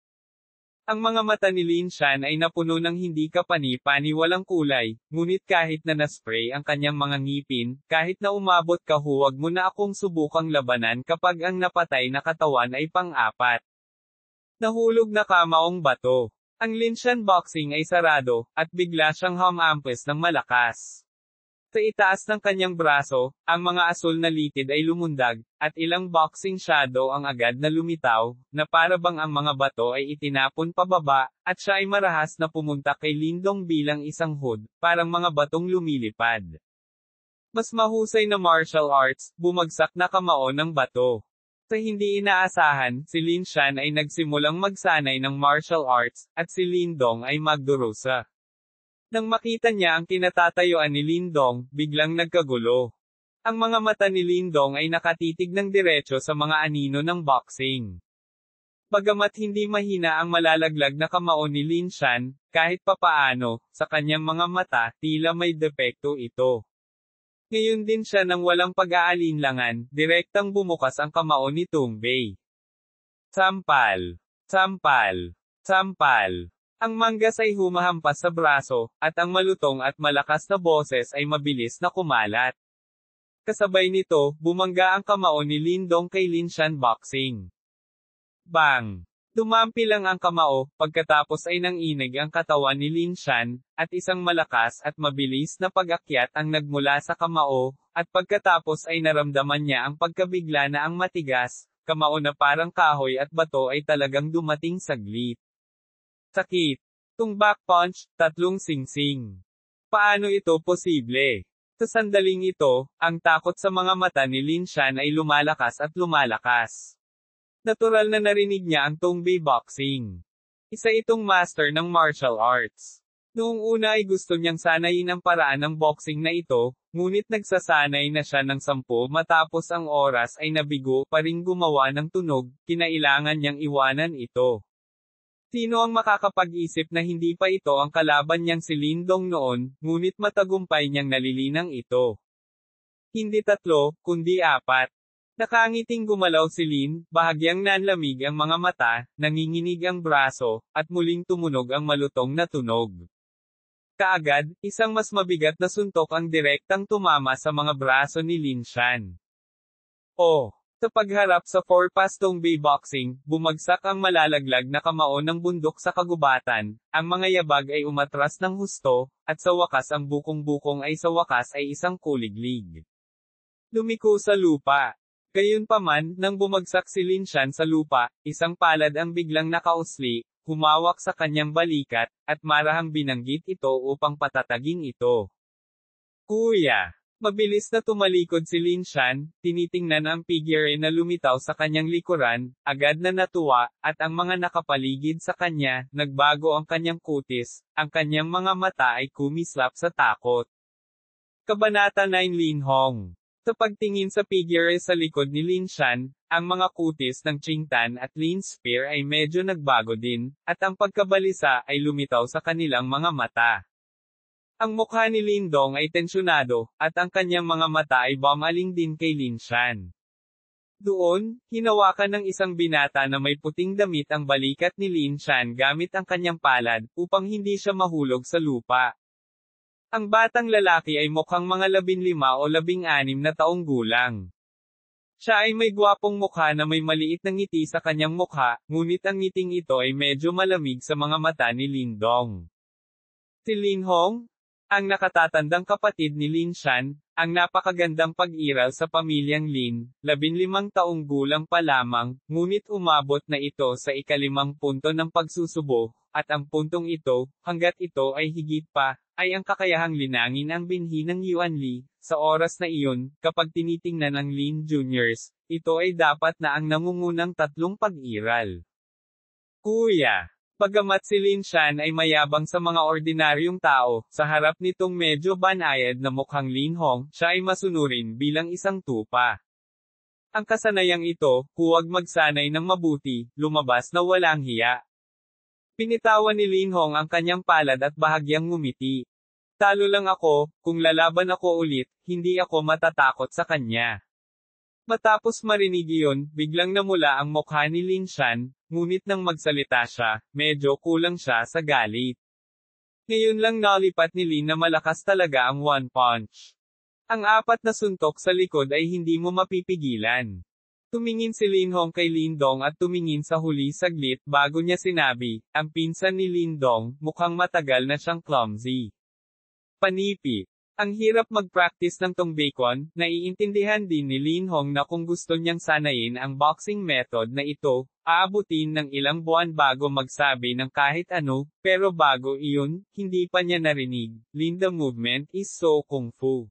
Ang mga mata ni Lin Shan ay napuno ng hindi kapani-pani walang kulay, ngunit kahit na naspray ang kanyang mga ngipin, kahit na umabot ka huwag mo na akong subukang labanan kapag ang napatay na katawan ay pang-apat. Nahulog na kamaong bato. Ang Lin Shan boxing ay sarado, at bigla siyang humampes ng malakas. Sa itaas ng kanyang braso, ang mga asul na litid ay lumundag, at ilang boxing shadow ang agad na lumitaw, na para bang ang mga bato ay itinapon pababa, at siya ay marahas na pumunta kay Lindong bilang isang hood, parang mga batong lumilipad. Mas mahusay na martial arts, bumagsak na kamao ng bato. Sa hindi inaasahan, si Lin Shan ay nagsimulang magsanay ng martial arts, at si Lindong ay magdurusa. Nang makita niya ang kinatatayuan ni Lindong, biglang nagkagulo. Ang mga mata ni Lindong ay nakatitig ng diretso sa mga anino ng boxing. Bagamat hindi mahina ang malalaglag na kamao ni Lin Shan, kahit papaano, sa kanyang mga mata, tila may depekto ito. Ngayon din siya nang walang pag-aalinlangan, direktang bumukas ang kamao ni Tungbei. Sampal. Sampal. Sampal. Ang manggas ay humahampas sa braso, at ang malutong at malakas na boses ay mabilis na kumalat. Kasabay nito, bumangga ang kamao ni Lindong kay Lin Shan boxing. Bang! Dumampi lang ang kamao, pagkatapos ay nanginig ang katawan ni Lin Shan, at isang malakas at mabilis na pag-akyat ang nagmula sa kamao, at pagkatapos ay naramdaman niya ang pagkabigla na ang matigas, kamao na parang kahoy at bato ay talagang dumating saglit. Sakit. Tumbak punch, tatlong singsing. Paano ito posible? Sa sandaling ito, ang takot sa mga mata ni Lin Shan ay lumalakas at lumalakas. Natural na narinig niya ang Tungbei boxing. Isa itong master ng martial arts. Noong una ay gusto niyang sanayin ang paraan ng boxing na ito, ngunit nagsasanay na siya ng 10 matapos ang oras ay nabigo pa ring gumawa ng tunog, kinailangan niyang iwanan ito. Sino ang makakapag-isip na hindi pa ito ang kalaban niyang si Lindong noon, ngunit matagumpay niyang nalilinang ito. Hindi 3, kundi 4. Nakangiting gumalaw si Lin, bahagyang nanlamig ang mga mata, nanginginig ang braso, at muling tumunog ang malutong na tunog. Kaagad, isang mas mabigat na suntok ang direktang tumama sa mga braso ni Lin Shan. Sa pagharap sa four-pass Tungbei boxing, bumagsak ang malalaglag na kamao ng bundok sa kagubatan, ang mga yabag ay umatras ng husto, at sa wakas ang bukong-bukong ay sa wakas ay isang kuliglig. Lumiko sa lupa. Gayunpaman, nang bumagsak si Lin Shan sa lupa, isang palad ang biglang nakausli, humawak sa kanyang balikat, at marahang binanggit ito upang patatagin ito. Kuya! Mabilis na tumalikod si Lin Shan, tinitingnan ang figure na lumitaw sa kanyang likuran, agad na natuwa, at ang mga nakapaligid sa kanya, nagbago ang kanyang kutis, ang kanyang mga mata ay kumislap sa takot. Kabanata 9 Lin Hong. Sa pagtingin sa figure sa likod ni Lin Shan, ang mga kutis ng Qingtan at Lin Spear ay medyo nagbago din, at ang pagkabalisa ay lumitaw sa kanilang mga mata. Ang mukha ni Lindong ay tensyonado, at ang kanyang mga mata ay bumaling din kay Lin Shan. Doon, hinawakan ng isang binata na may puting damit ang balikat ni Lin Shan gamit ang kanyang palad, upang hindi siya mahulog sa lupa. Ang batang lalaki ay mukhang mga 15 o 16 na taong gulang. Siya ay may gwapong mukha na may maliit na ngiti sa kanyang mukha, ngunit ang ngiting ito ay medyo malamig sa mga mata ni Lindong. Si Lin Hong? ang nakatatandang kapatid ni Lin Shan, ang napakagandang pag-iral sa pamilyang Lin, 15 taong gulang pa lamang, ngunit umabot na ito sa ika-5 punto ng pagsusubo, at ang puntong ito, hanggat ito ay higit pa, ay ang kakayahang linangin ang binhi ng Yuan Li. Sa oras na iyon, kapag tinitingnan ang Lin Juniors, ito ay dapat na ang nangungunang 3 pag-iral. Kuya. Bagamat si Lin Shan ay mayabang sa mga ordinaryong tao, sa harap nitong medyo banayad na mukhang Lin Hong, siya ay masunurin bilang isang tupa. Ang kasanayang ito, huwag magsanay ng mabuti, lumabas na walang hiya. Pinitawan ni Lin Hong ang kanyang palad at bahagyang ngumiti. Talo lang ako, kung lalaban ako ulit, hindi ako matatakot sa kanya. Matapos marinig iyon, biglang namula ang mukha ni Lin Shan, ngunit nang magsalita siya, medyo kulang siya sa galit. Ngayon lang nalipat ni Lin na malakas talaga ang one punch. Ang 4 na suntok sa likod ay hindi mo mapipigilan. Tumingin si Lin Hong kay Lin Dong at tumingin sa huli saglit bago niya sinabi, ang pinsan ni Lin Dong, mukhang matagal na siyang clumsy. Panipi. Ang hirap mag-practice ng tong bacon, naiintindihan din ni Lin Hong na kung gusto niyang sanayin ang boxing method na ito, aabutin ng ilang buwan bago magsabi ng kahit ano, pero bago iyon, hindi pa niya narinig, Lin the movement is so kung fu.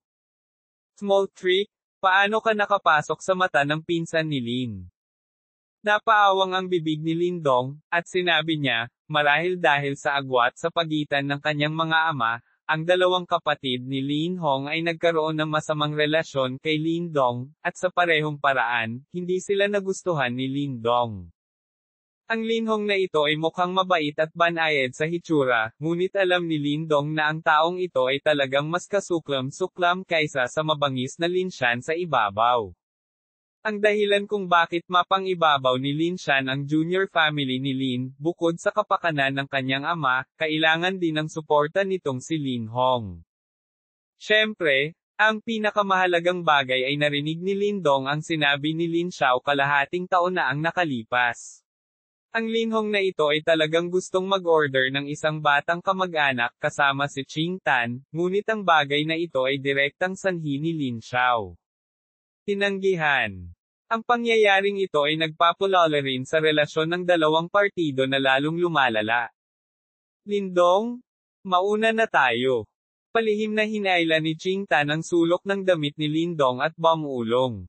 Small trick, paano ka nakapasok sa mata ng pinsan ni Lin? Napaawang ang bibig ni Lin Dong, at sinabi niya, marahil dahil sa agwat sa pagitan ng kanyang mga ama, ang dalawang kapatid ni Lin Hong ay nagkaroon ng masamang relasyon kay Lin Dong, at sa parehong paraan, hindi sila nagustuhan ni Lin Dong. Ang Lin Hong na ito ay mukhang mabait at banayad sa hitsura, ngunit alam ni Lin Dong na ang taong ito ay talagang mas kasuklam-suklam kaysa sa mabangis na Lin Shan sa ibabaw. Ang dahilan kung bakit mapang-ibabaw ni Lin Shan ang junior family ni Lin, bukod sa kapakanan ng kanyang ama, kailangan din ng suporta nitong si Lin Hong. Siyempre, ang pinakamahalagang bagay ay narinig ni Lin Dong ang sinabi ni Lin Xiao kalahating taon na ang nakalipas. Ang Lin Hong na ito ay talagang gustong mag-order ng isang batang kamag-anak kasama si Qing Tan, ngunit ang bagay na ito ay direktang sanhi ni Lin Xiao. Tinanggihan. Ang pangyayaring ito ay nagpapulala rin sa relasyon ng dalawang partido na lalong lumalala. Lindong, mauna na tayo. Palihim na hinayla ni Qing Tan ang sulok ng damit ni Lindong at bamulong.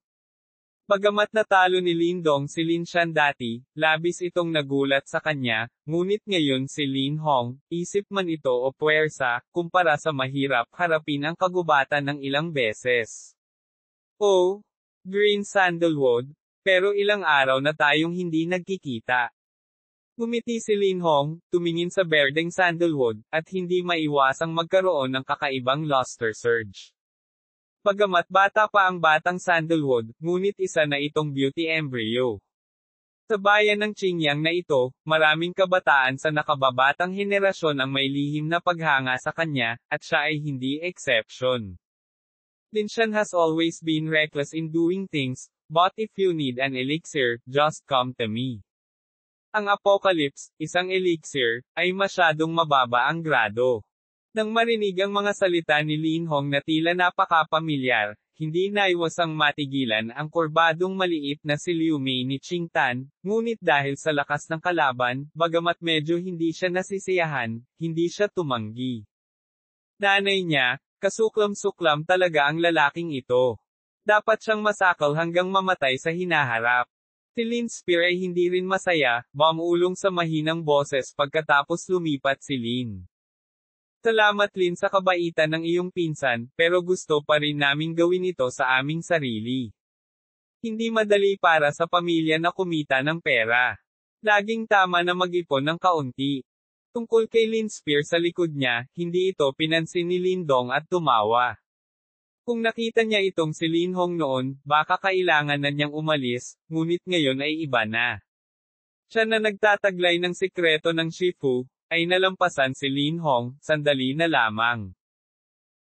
Bagamat natalo ni Lindong si Lin Shan dati, labis itong nagulat sa kanya, ngunit ngayon si Lin Hong, isip man ito o puwersa, kumpara sa mahirap harapin ang kagubatan ng ilang beses. Oh, green sandalwood, pero ilang araw na tayong hindi nagkikita. Ngumiti si Lin Hong, tumingin sa berdeng sandalwood, at hindi maiwasang magkaroon ng kakaibang luster surge. Bagamat bata pa ang batang sandalwood, ngunit isa na itong beauty embryo. Sa bayan ng Qingyang na ito, maraming kabataan sa nakababatang henerasyon ang may lihim na paghanga sa kanya, at siya ay hindi exception. Lin Shan has always been reckless in doing things, but if you need an elixir, just come to me. Ang Apocalypse, isang elixir, ay masyadong mababa ang grado. Nang marinig ang mga salita ni Lin Hong na tila napakapamilyar, hindi naiwasang matigilan ang kurbadong maliit na si Liu Mei ni Qing Tan, ngunit dahil sa lakas ng kalaban, bagamat medyo hindi siya nasisiyahan, hindi siya tumanggi. Nanay niya, kasuklam-suklam talaga ang lalaking ito. Dapat siyang masakal hanggang mamatay sa hinaharap. Si Lin Spear ay hindi rin masaya, bumulong sa mahinang boses pagkatapos lumipat si Lin. Salamat Lin sa kabaitan ng iyong pinsan, pero gusto pa rin naming gawin ito sa aming sarili. Hindi madali para sa pamilya na kumita ng pera. Laging tama na mag-ipon ng kaunti. Tungkol kay Lin Spear sa likod niya, hindi ito pinansin ni Lin Dong at tumawa. Kung nakita niya itong si Lin Hong noon, baka kailangan na niyang umalis, ngunit ngayon ay iba na. Siya na nagtataglay ng sikreto ng Shifu, ay nalampasan si Lin Hong, sandali na lamang.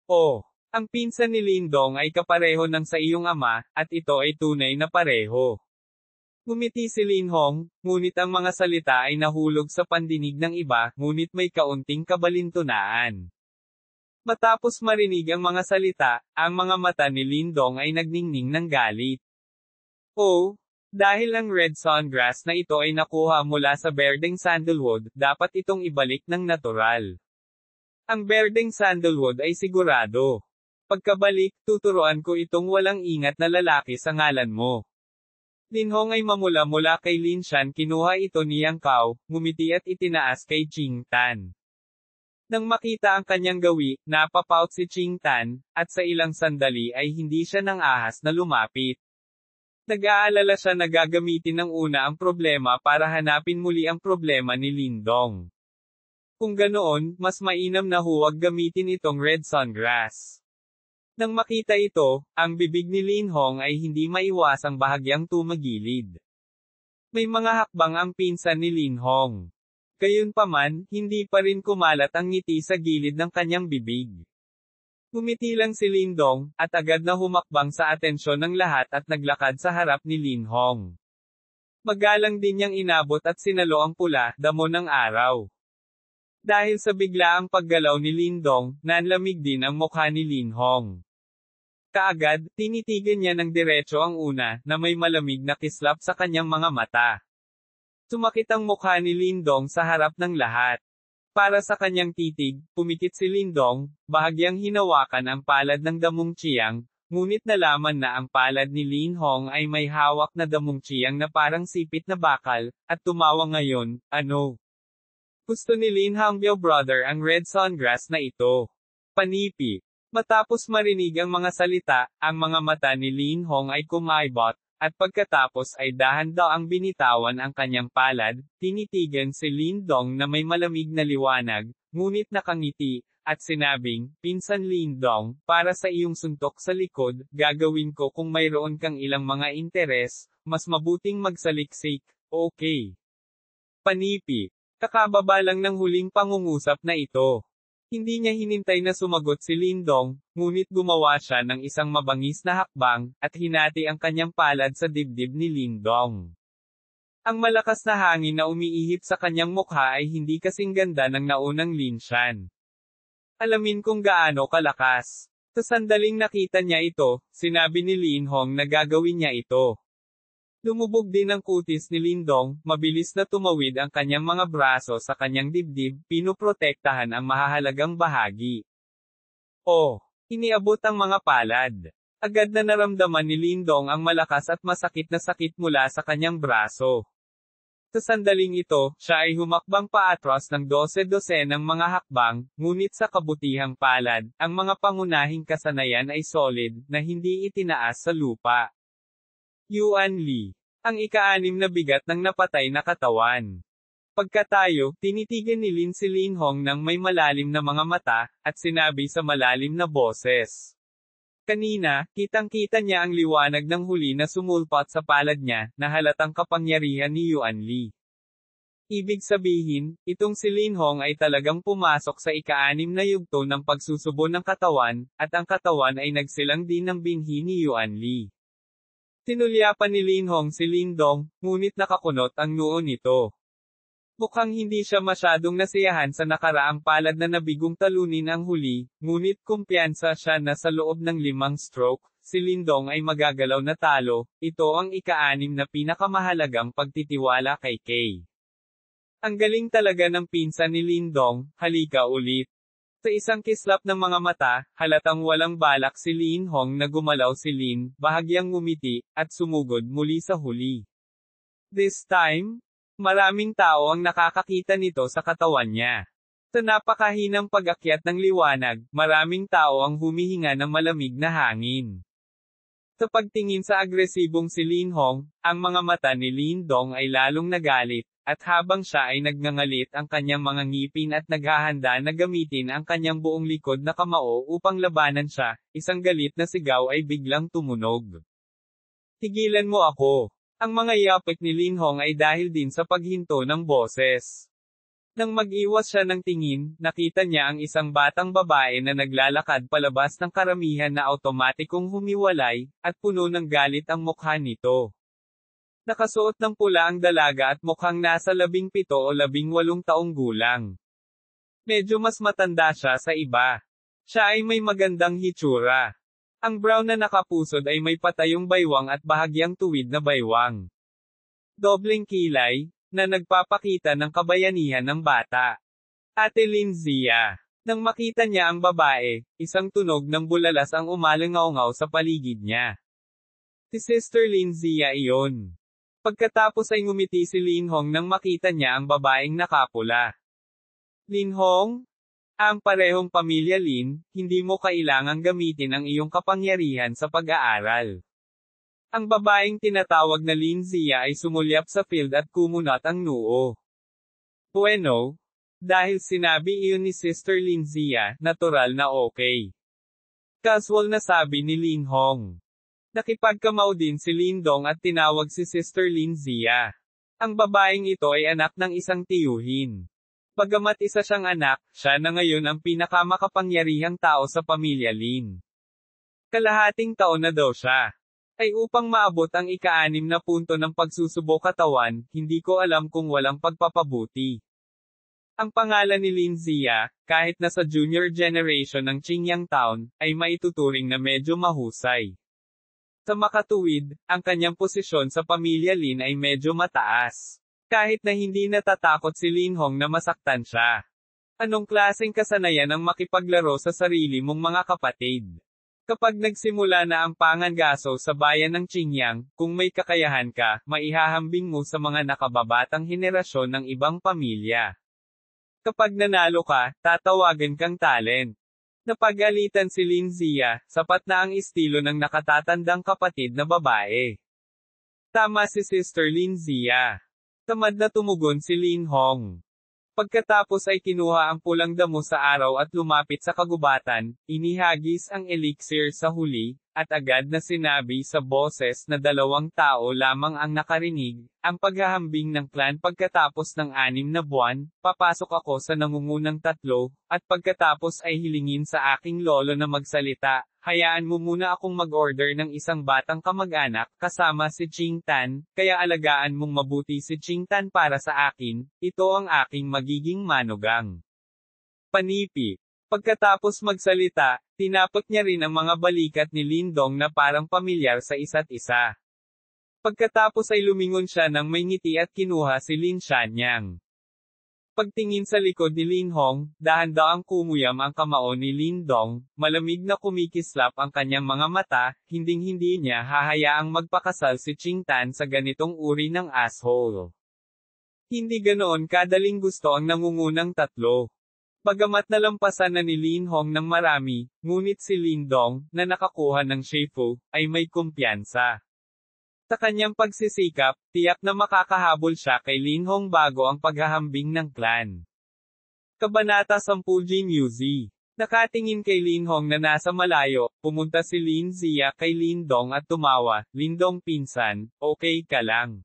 Oh, ang pinsan ni Lin Dong ay kapareho ng sa iyong ama, at ito ay tunay na pareho. Ngumiti si Lin Hong, ngunit ang mga salita ay nahulog sa pandinig ng iba, ngunit may kaunting kabalintunaan. Matapos marinig ang mga salita, ang mga mata ni Lindong ay nagningning ng galit. Oh, dahil ang red sungrass na ito ay nakuha mula sa berdeng sandalwood, dapat itong ibalik ng natural. Ang berdeng sandalwood ay sigurado. Pagkabalik, tuturuan ko itong walang ingat na lalaki sa ngalan mo. Linhong ay mamula-mula kay Linshan, kinuha ito ni Yang Kao, ngumiti at itinaas kay Ching Tan. Nang makita ang kanyang gawi, napapout si Ching Tan, at sa ilang sandali ay hindi siya nang ahas na lumapit. Nag-aalala siya na gagamitin ng una ang problema para hanapin muli ang problema ni Lindong. Kung ganoon, mas mainam na huwag gamitin itong red sungrass. Nang makita ito, ang bibig ni Linhong ay hindi maiwasang bahagyang tumagilid. May mga hakbang ang pinsan ni Linhong. Gayunpaman, hindi pa rin kumalat ang ngiti sa gilid ng kanyang bibig. Ngumiti lang si Lindong, at agad na humakbang sa atensyon ng lahat at naglakad sa harap ni Linhong. Magalang din niyang inabot at sinalo ang pula, damo ng araw. Dahil sa biglaang paggalaw ni Lindong, nanlamig din ang mukha ni Linhong. Kaagad, tinitigan niya ng diretso ang una, na may malamig na kislap sa kanyang mga mata. Sumakit ang mukha ni Lindong sa harap ng lahat. Para sa kanyang titig, pumikit si Lindong, bahagyang hinawakan ang palad ng damong Chiang, ngunit nalaman na ang palad ni Linhong ay may hawak na damong Chiang na parang sipit na bakal, at tumawa ngayon, ano? Gusto ni Lin Hangbiao brother ang red sungrass na ito. Panipi. Matapos marinig ang mga salita, ang mga mata ni Linhong ay kumaibot, at pagkatapos ay dahan-daang binitawan ang kanyang palad, tinitigan si Lindong na may malamig na liwanag, ngunit nakangiti, at sinabing, Pinsan Lindong, para sa iyong suntok sa likod, gagawin ko kung mayroon kang ilang mga interes, mas mabuting magsaliksik, okay. Panipi. Kakababa lang ng huling pangungusap na ito. Hindi niya hinintay na sumagot si Lindong, ngunit gumawa siya ng isang mabangis na hakbang, at hinati ang kanyang palad sa dibdib ni Lindong. Ang malakas na hangin na umiihip sa kanyang mukha ay hindi kasing ganda ng naunang Linshan. Alamin kung gaano kalakas. Sa sandaling nakita niya ito, sinabi ni Linhong na gagawin niya ito. Lumubog din ang kutis ni Lindong, mabilis na tumawid ang kanyang mga braso sa kanyang dibdib, pinoprotektahan ang mahahalagang bahagi. Oh, iniabot ang mga palad. Agad na naramdaman ni Lindong ang malakas at masakit na sakit mula sa kanyang braso. Sa sandaling ito, siya ay humakbang paatras ng 12-dosenang mga hakbang, ngunit sa kabutihang palad, ang mga pangunahing kasanayan ay solid, na hindi itinaas sa lupa. Yuan Li. Ang ika-6 na bigat ng napatay na katawan. Pagkatayo, tinitigan ni Lin si Linhong ng may malalim na mga mata, at sinabi sa malalim na boses. Kanina, kitang-kita niya ang liwanag ng huli na sumulpot sa palad niya, na halatang kapangyarihan ni Yuan Li. Ibig sabihin, itong si Linhong ay talagang pumasok sa ika-6 na yugto ng pagsusubo ng katawan, at ang katawan ay nagsilang din ng binhi ni Yuan Li. Tinulyapan ni Linhong si Lindong, ngunit nakakunot ang noo nito. Mukhang hindi siya masyadong nasiyahan sa nakaraang palad na nabigong talunin ang huli, ngunit kumpiyansa siya na sa loob ng 5 stroke, si Lindong ay magagalaw na talo. Ito ang ika-6 na pinakamahalagang pagtitiwala kay Kay. Ang galing talaga ng pinsan ni Lindong, halika ulit. Sa isang kislap ng mga mata, halatang walang balak si Linhong na gumalaw si Lin, bahagyang ngumiti, at sumugod muli sa huli. This time, maraming tao ang nakakakita nito sa katawan niya. Sa napakahinang pag-akyat ng liwanag, maraming tao ang humihinga ng malamig na hangin. Sa pagtingin sa agresibong si Linhong, ang mga mata ni Lindong ay lalong nagalit, at habang siya ay nagngangalit ang kanyang mga ngipin at naghahanda na gamitin ang kanyang buong likod na kamao upang labanan siya, isang galit na sigaw ay biglang tumunog. Tigilan mo ako! Ang mga yapik ni Linhong ay dahil din sa paghinto ng boses. Nang mag-iwas siya ng tingin, nakita niya ang isang batang babae na naglalakad palabas ng karamihan na automatikong humiwalay, at puno ng galit ang mukha nito. Nakasuot ng pula ang dalaga at mukhang nasa 17 o 18 taong gulang. Medyo mas matanda siya sa iba. Siya ay may magandang hitsura. Ang brown na nakapusod ay may patayong baywang at bahagyang tuwid na baywang. Dobleng kilay, na nagpapakita ng kabayanihan ng bata. Ate Linzia. Nang makita niya ang babae, isang tunog ng bulalas ang umalangaw-ngaw sa paligid niya. Si Sister Linzia iyon. Pagkatapos ay ngumiti si Linhong nang makita niya ang babaeng nakapula. Linhong? Ang parehong pamilya Lin, hindi mo kailangang gamitin ang iyong kapangyarihan sa pag-aaral. Ang babaeng tinatawag na Linzia ay sumulyap sa field at kumunat ang noo. Bueno, dahil sinabi iyon ni Sister Linzia, natural na okay. Casual na sabi ni Linhong. Nakipagkamao din si Lindong at tinawag si Sister Linzia. Ang babaeng ito ay anak ng isang tiyuhin. Bagamat isa siyang anak, siya na ngayon ang pinakamakapangyarihang tao sa pamilya Lin. Kalahating taon na daw siya. Ay upang maabot ang ika-6 na punto ng pagsusubok katawan, hindi ko alam kung walang pagpapabuti. Ang pangalan ni Linzia, kahit nasa junior generation ng Qingyang Town, ay maituturing na medyo mahusay. Sa makatuwid, ang kanyang posisyon sa pamilya Lin ay medyo mataas. Kahit na hindi natatakot si Linhong na masaktan siya. Anong klaseng kasanayan ang makipaglaro sa sarili mong mga kapatid? Kapag nagsimula na ang pangangaso sa bayan ng Qingyang, kung may kakayahan ka, maihahambing mo sa mga nakababatang henerasyon ng ibang pamilya. Kapag nanalo ka, tatawagan kang talent. Napagalitan si Linzia, sapat na ang estilo ng nakatatandang kapatid na babae. Tama si Sister Linzia. Tamad na tumugon si Linhong. Pagkatapos ay kinuha ang pulang damo sa araw at lumapit sa kagubatan, inihagis ang elixir sa huli, at agad na sinabi sa boses na 2 tao lamang ang nakarinig, ang paghahambing ng clan pagkatapos ng 6 na buwan, papasok ako sa nangungunang 3, at pagkatapos ay hilingin sa aking lolo na magsalita, hayaan mo muna akong mag-order ng isang batang kamag-anak, kasama si Qing Tan, kaya alagaan mong mabuti si Qing Tan para sa akin, ito ang aking magiging manugang. Panipi. Pagkatapos magsalita, tinapot niya rin ang mga balikat ni Lindong na parang pamilyar sa isa't isa. Pagkatapos ay lumingon siya ng may ngiti at kinuha si Lin Shanyang. Pagtingin sa likod ni Linhong, dahan-daang kumuyam ang kamao ni Lindong, malamig na kumikislap ang kanyang mga mata, hinding-hindi niya hahayaang magpakasal si Qing Tan sa ganitong uri ng asshole. Hindi ganoon kadaling gusto ang nangungunang 3. Bagamat nalampasan na ni Linhong ng marami, ngunit si Lindong, na nakakuha ng Shifu, ay may kumpiyansa. Sa kanyang pagsisikap, tiyak na makakahabol siya kay Linhong bago ang paghahambing ng clan. Kabanata 10 Jinmuzi. Nakatingin kay Linhong na nasa malayo, pumunta si Linzia kay Lindong at tumawa, Lindong pinsan, okay ka lang?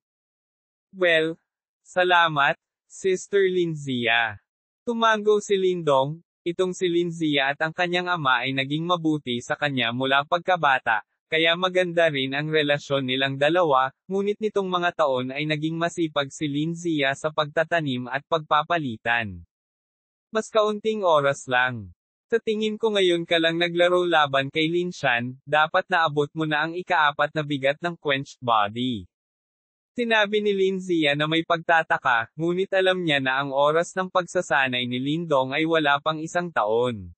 Well, salamat, Sister Linzia. Tumango si Lindong, itong si Linzia at ang kanyang ama ay naging mabuti sa kanya mula pagkabata, kaya maganda rin ang relasyon nilang dalawa, ngunit nitong mga taon ay naging masipag si Linzia sa pagtatanim at pagpapalitan. Mas kaunting oras lang. Sa tingin ko ngayon ka lang naglaro laban kay Linshan, dapat naabot mo na ang ika-4 na bigat ng quenched body. Sinabi ni Linzia na may pagtataka, ngunit alam niya na ang oras ng pagsasanay ni Lindong ay wala pang 1 taon.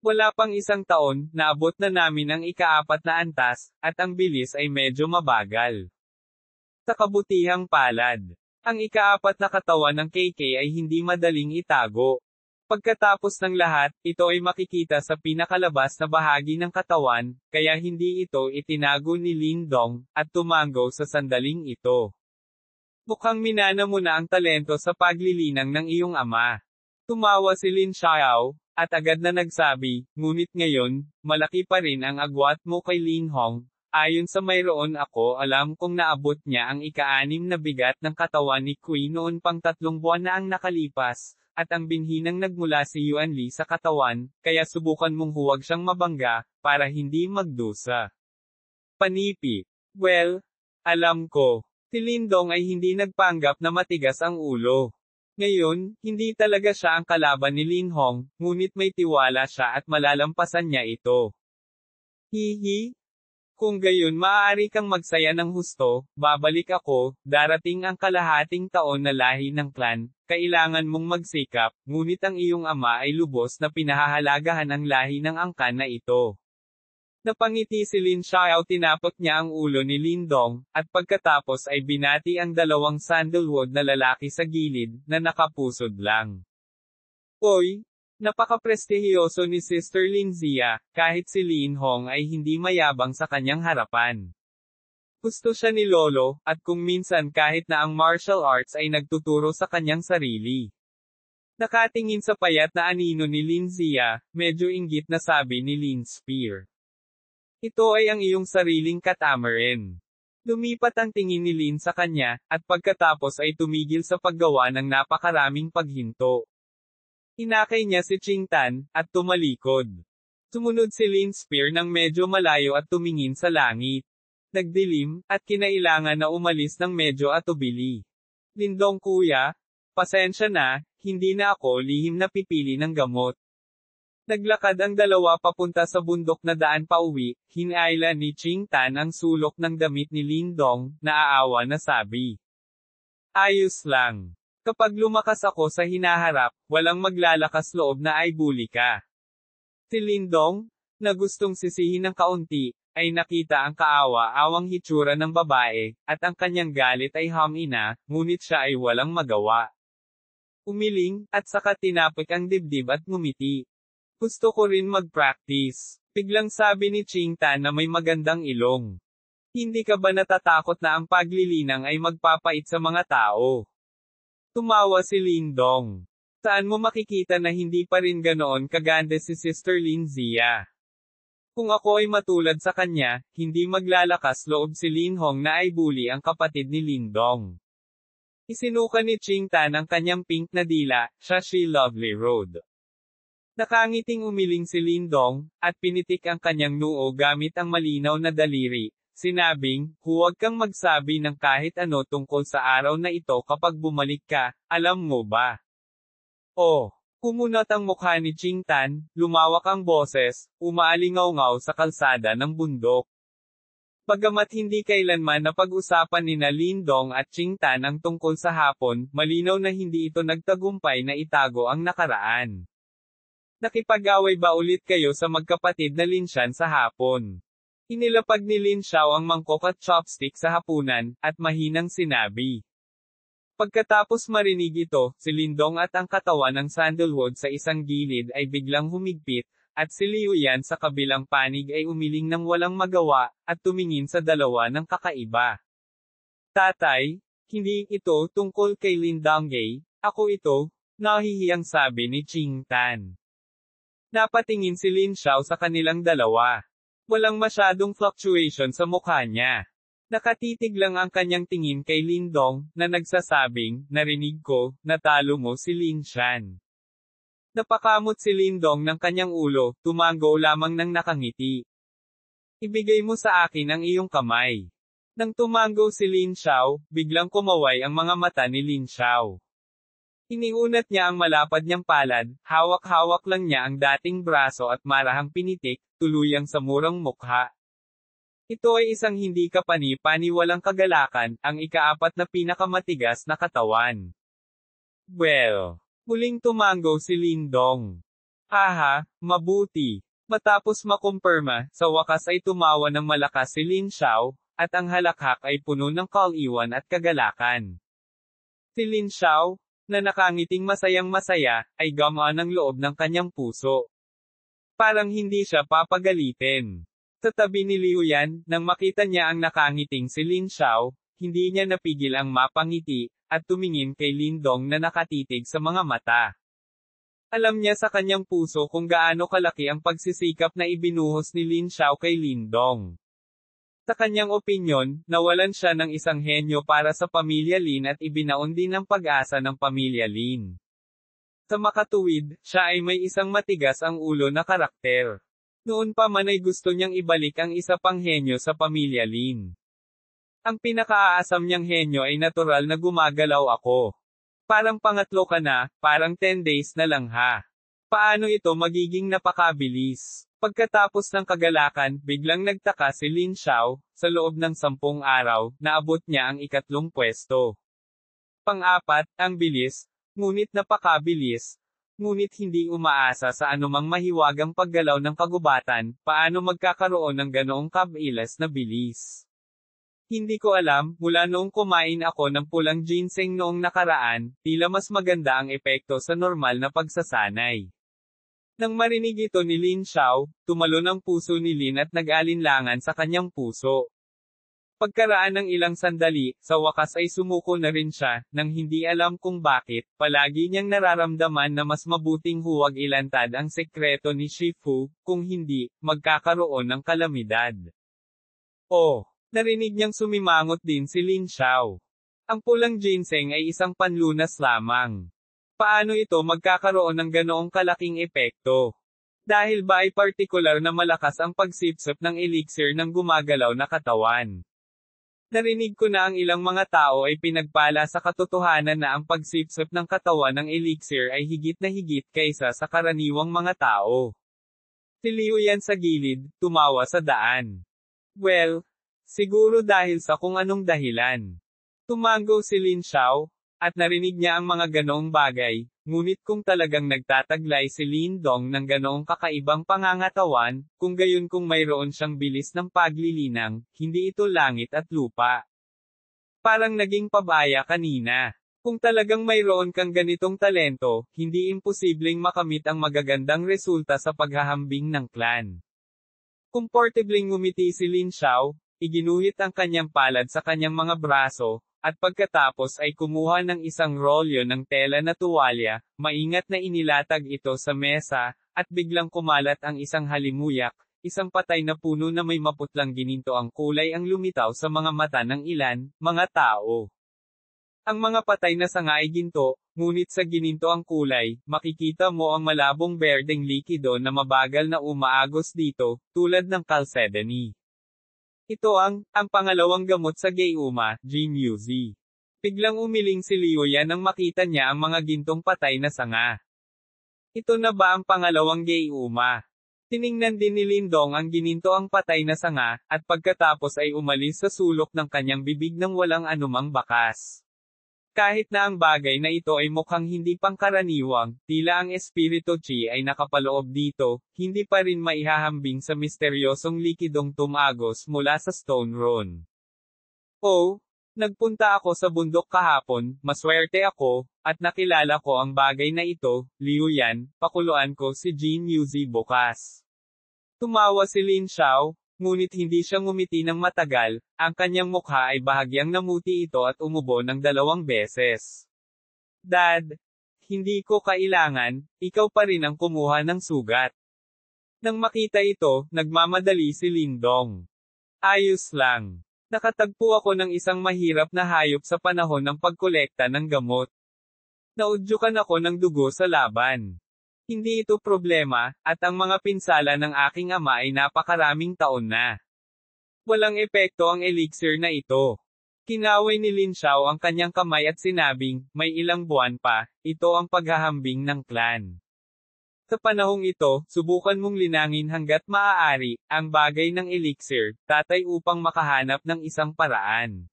Wala pang 1 taon, naabot na namin ang ika-4 na antas, at ang bilis ay medyo mabagal. Sa kabutihang palad, ang ika-4 na katawan ng KK ay hindi madaling itago. Pagkatapos ng lahat, ito ay makikita sa pinakalabas na bahagi ng katawan, kaya hindi ito itinago ni Lindong, at tumango sa sandaling ito. Mukhang minana mo na ang talento sa paglilinang ng iyong ama. Tumawa si Lin Xiao, at agad na nagsabi, ngunit ngayon, malaki pa rin ang agwat mo kay Linhong. Ayon sa mayroon ako alam kung naabot niya ang ika-6 na bigat ng katawan ni Kui noon pang 3 buwan na ang nakalipas. At ang binhinang nagmula si Yuan Li sa katawan, kaya subukan mong huwag siyang mabangga, para hindi magdusa. Panipi. Well, alam ko. Si Lindong ay hindi nagpanggap na matigas ang ulo. Ngayon, hindi talaga siya ang kalaban ni Lin Hong, ngunit may tiwala siya at malalampasan niya ito. Hihi. Kung gayon maaari kang magsaya ng husto, babalik ako, darating ang kalahating taon na lahi ng clan, kailangan mong magsikap, ngunit ang iyong ama ay lubos na pinahahalagahan ang lahi ng angkan na ito. Napangiti si Lin Xiao, tinapot niya ang ulo ni Lin Dong, at pagkatapos ay binati ang dalawang sandalwood na lalaki sa gilid, na nakapusod lang. Oy! Napaka-prestihiyoso ni Sister Lin Zia, kahit si Lin Hong ay hindi mayabang sa kanyang harapan. Gusto siya ni Lolo, at kung minsan kahit na ang martial arts ay nagtuturo sa kanyang sarili. Nakatingin sa payat na anino ni Lin Zia, medyo inggit na sabi ni Lin Spear. Ito ay ang iyong sariling katamarin. Lumipat ang tingin ni Lin sa kanya, at pagkatapos ay tumigil sa paggawa ng napakaraming paghinto. Inakay niya si Ching Tan, at tumalikod. Sumunod si Lin Spear ng medyo malayo at tumingin sa langit. Nagdilim, at kinailangan na umalis ng medyo atubili. Lindong kuya, pasensya na, hindi na ako lihim na pipili ng gamot. Naglakad ang dalawa papunta sa bundok na daan pauwi, hinayla ni Ching Tan ang sulok ng damit ni Lin Dong, naaawa na sabi. Ayos lang. Kapag lumakas ako sa hinaharap, walang maglalakas loob na ay bully ka. Si Lin Dong, na gustong sisihin ng kaunti, ay nakita ang kaawa-awang hitsura ng babae, at ang kanyang galit ay hamina, ngunit siya ay walang magawa. Umiling, at saka tinapik ang dibdib at ngumiti. Gusto ko rin mag-practice. Biglang sabi ni Ching Tan na may magandang ilong. Hindi ka ba natatakot na ang paglilinang ay magpapait sa mga tao? Tumawa si Lin Dong. Saan mo makikita na hindi pa rin ganoon kaganda si Sister Lin Zia? Kung ako ay matulad sa kanya, hindi maglalakas loob si Lin Hong na ay bully ang kapatid ni Lin Dong. Isinuka ni Ching Tan ang kanyang pink na dila, siya She Lovely Road. Nakangiting umiling si Lin Dong, at pinitik ang kanyang noo gamit ang malinaw na daliri. Sinabing, huwag kang magsabi ng kahit ano tungkol sa araw na ito kapag bumalik ka, alam mo ba? Oh, kumunot ang mukha ni Ching Tan, lumawak ang boses, umaalingaw-ngaw sa kalsada ng bundok. Bagamat hindi kailanman napag-usapan ni Lin Dong at Ching Tan ang tungkol sa hapon, malinaw na hindi ito nagtagumpay na itago ang nakaraan. Nakipag-away ba ulit kayo sa magkapatid na Linshan sa hapon? Inilapag ni Lin Xiao ang mangkok at chopstick sa hapunan, at mahinang sinabi. Pagkatapos marinig ito, si Lindong at ang katawan ng sandalwood sa isang gilid ay biglang humigpit, at si Liu Yan sa kabilang panig ay umiling ng walang magawa, at tumingin sa dalawa ng kakaiba. Tatay, hindi ito tungkol kay Lin Donggay, ako ito, nahihiyang sabi ni Ching Tan. Napatingin si Lin Xiao sa kanilang dalawa. Walang masyadong fluctuation sa mukha niya. Nakatitig lang ang kanyang tingin kay Lin Dong, na nagsasabing, narinig ko, natalo mo si Lin Shan. Napakamot si Lin Dong ng kanyang ulo, tumango lamang ng nakangiti. Ibigay mo sa akin ang iyong kamay. Nang tumango si Lin Xiao, biglang kumaway ang mga mata ni Lin Xiao. Iniunat niya ang malapad niyang palad, hawak-hawak lang niya ang dating braso at marahang pinitik, tuluyang sa murang mukha. Ito ay isang hindi kapani-paniwalang kagalakan, ang ikaapat na pinakamatigas na katawan. Well, muling tumango si Lin Dong. Aha, mabuti. Matapos makumpirma, sa wakas ay tumawa ng malakas si Lin Xiao, at ang halakhak ay puno ng kaliwan at kagalakan. Si Lin Xiao, na nakangiting masayang-masaya, ay gamaan ang loob ng kanyang puso. Parang hindi siya papagalitin. Sa tabi ni Liu Yan, nang makita niya ang nakangiting si Lin Xiao, hindi niya napigil ang mapangiti, at tumingin kay Lin Dong na nakatitig sa mga mata. Alam niya sa kanyang puso kung gaano kalaki ang pagsisikap na ibinuhos ni Lin Xiao kay Lin Dong. Sa kanyang opinyon, nawalan siya ng isang henyo para sa pamilya Lin at ibinaon din ang pag-asa ng pamilya Lin. Sa makatuwid, siya ay may isang matigas ang ulo na karakter. Noon pa man ay gusto niyang ibalik ang isa pang henyo sa pamilya Lin. Ang pinakaaasam niyang henyo ay natural na gumagalaw ako. Parang pangatlo ka na, parang 10 days na lang ha. Paano ito magiging napakabilis? Pagkatapos ng kagalakan, biglang nagtaka si Lin Xiao, sa loob ng 10 araw, naabot niya ang ikatlong pwesto. Pang-apat, ang bilis, ngunit napakabilis, ngunit hindi umaasa sa anumang mahiwagang paggalaw ng kagubatan, paano magkakaroon ng ganoong kabilas na bilis. Hindi ko alam, mula noong kumain ako ng pulang ginseng noong nakaraan, tila mas maganda ang epekto sa normal na pagsasanay. Nang marinig ito ni Lin Xiao, tumalon ang puso ni Lin at nag-alinlangan sa kanyang puso. Pagkaraan ng ilang sandali, sa wakas ay sumuko na rin siya, nang hindi alam kung bakit, palagi niyang nararamdaman na mas mabuting huwag ilantad ang sekreto ni Shifu, kung hindi, magkakaroon ng kalamidad. Oh! Narinig niyang sumimangot din si Lin Xiao. Ang pulang ginseng ay isang panlunas lamang. Paano ito magkakaroon ng ganoong kalaking epekto? Dahil ba ay partikular na malakas ang pagsipsip ng elixir ng gumagalaw na katawan? Narinig ko na ang ilang mga tao ay pinagpala sa katotohanan na ang pagsipsip ng katawan ng elixir ay higit na higit kaysa sa karaniwang mga tao. Si Liu Yan sa gilid, tumawa sa daan. Well, siguro dahil sa kung anong dahilan. Tumango si Lin Xiao, at narinig niya ang mga ganoong bagay, ngunit kung talagang nagtataglay si Lin Dong ng ganoong kakaibang pangangatawan, kung gayon kung mayroon siyang bilis ng paglilinang, hindi ito langit at lupa. Parang naging pabaya kanina. Kung talagang mayroon kang ganitong talento, hindi imposibleng makamit ang magagandang resulta sa paghahambing ng clan. Komportebling ngumiti si Lin Xiao, iginuhit ang kanyang palad sa kanyang mga braso, at pagkatapos ay kumuha ng isang rolyo ng tela na tuwalya, maingat na inilatag ito sa mesa, at biglang kumalat ang isang halimuyak, isang patay na puno na may maputlang gininto ang kulay ang lumitaw sa mga mata ng ilan, mga tao. Ang mga patay na sanga ay ginto, ngunit sa gininto ang kulay, makikita mo ang malabong berdeng likido na mabagal na umaagos dito, tulad ng chalcedony. Ito ang pangalawang gamot sa Gayuma, Jin Yuzi. Biglang umiling si Liu Yan nang makita niya ang mga gintong patay na sanga. Ito na ba ang pangalawang Gayuma? Tiningnan din ni Lindong ang gininto ang patay na sanga, at pagkatapos ay umalis sa sulok ng kanyang bibig nang walang anumang bakas. Kahit na ang bagay na ito ay mukhang hindi pangkaraniwang, tila ang espiritu chi ay nakapaloob dito, hindi pa rin maihahambing sa misteryosong likidong tumagos mula sa Stone Run. Oh, nagpunta ako sa bundok kahapon, maswerte ako, at nakilala ko ang bagay na ito, Liu Yan, pakuluan ko si Jin Yuzi bukas. Tumawa si Lin Xiao, ngunit hindi siya ngumiti ng matagal, ang kanyang mukha ay bahagyang namuti ito at umubo ng 2 beses. Dad, hindi ko kailangan, ikaw pa rin ang kumuha ng sugat. Nang makita ito, nagmamadali si Lindong. Ayos lang. Nakatagpo ako ng isang mahirap na hayop sa panahon ng pagkolekta ng gamot. Naudyukan ako ng dugo sa laban. Hindi ito problema, at ang mga pinsala ng aking ama ay napakaraming taon na. Walang epekto ang elixir na ito. Kinaway ni Lin Xiao ang kanyang kamay at sinabing, may ilang buwan pa, ito ang paghahambing ng clan. Sa panahong ito, subukan mong linangin hanggat maaari, ang bagay ng elixir, tatay upang makahanap ng isang paraan.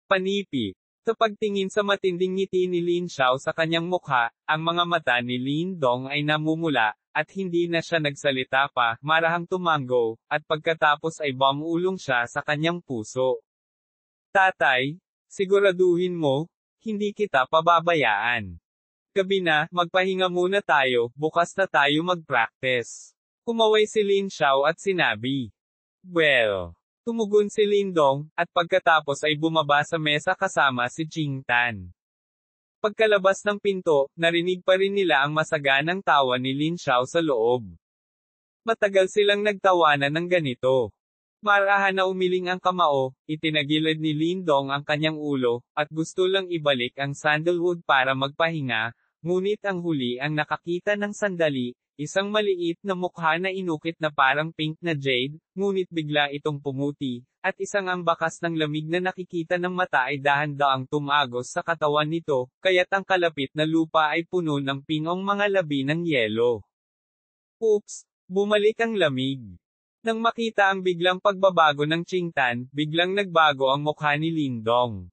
Panipi. Sa pagtingin sa matinding ngiti ni Lin Xiao sa kanyang mukha, ang mga mata ni Lin Dong ay namumula, at hindi na siya nagsalita pa, marahang tumango, at pagkatapos ay bumulong siya sa kanyang puso. Tatay, siguraduhin mo, hindi kita pababayaan. Gabi na, magpahinga muna tayo, bukas na tayo mag-practice. Kumaway si Lin Xiao at sinabi. Well. Tumugon si Lindong, at pagkatapos ay bumaba sa mesa kasama si Jing Tan. Pagkalabas ng pinto, narinig pa rin nila ang masaganang tawa ni Lin Xiao sa loob. Matagal silang nagtawanan ng ganito. Marahan na umiling ang kamao, itinagilid ni Lindong ang kanyang ulo, at gusto lang ibalik ang sandalwood para magpahinga, ngunit ang huli ang nakakita ng sandali, Isang maliit na mukha na inukit na parang pink na jade, ngunit bigla itong pumuti, at isang ambakas ng lamig na nakikita ng mata ay dahan-daang tumagos sa katawan nito, kaya't ang kalapit na lupa ay puno ng pingong mga labi ng yelo. Oops! Bumalik ang lamig. Nang makita ang biglang pagbabago ng Chingtan, biglang nagbago ang mukha ni Lindong.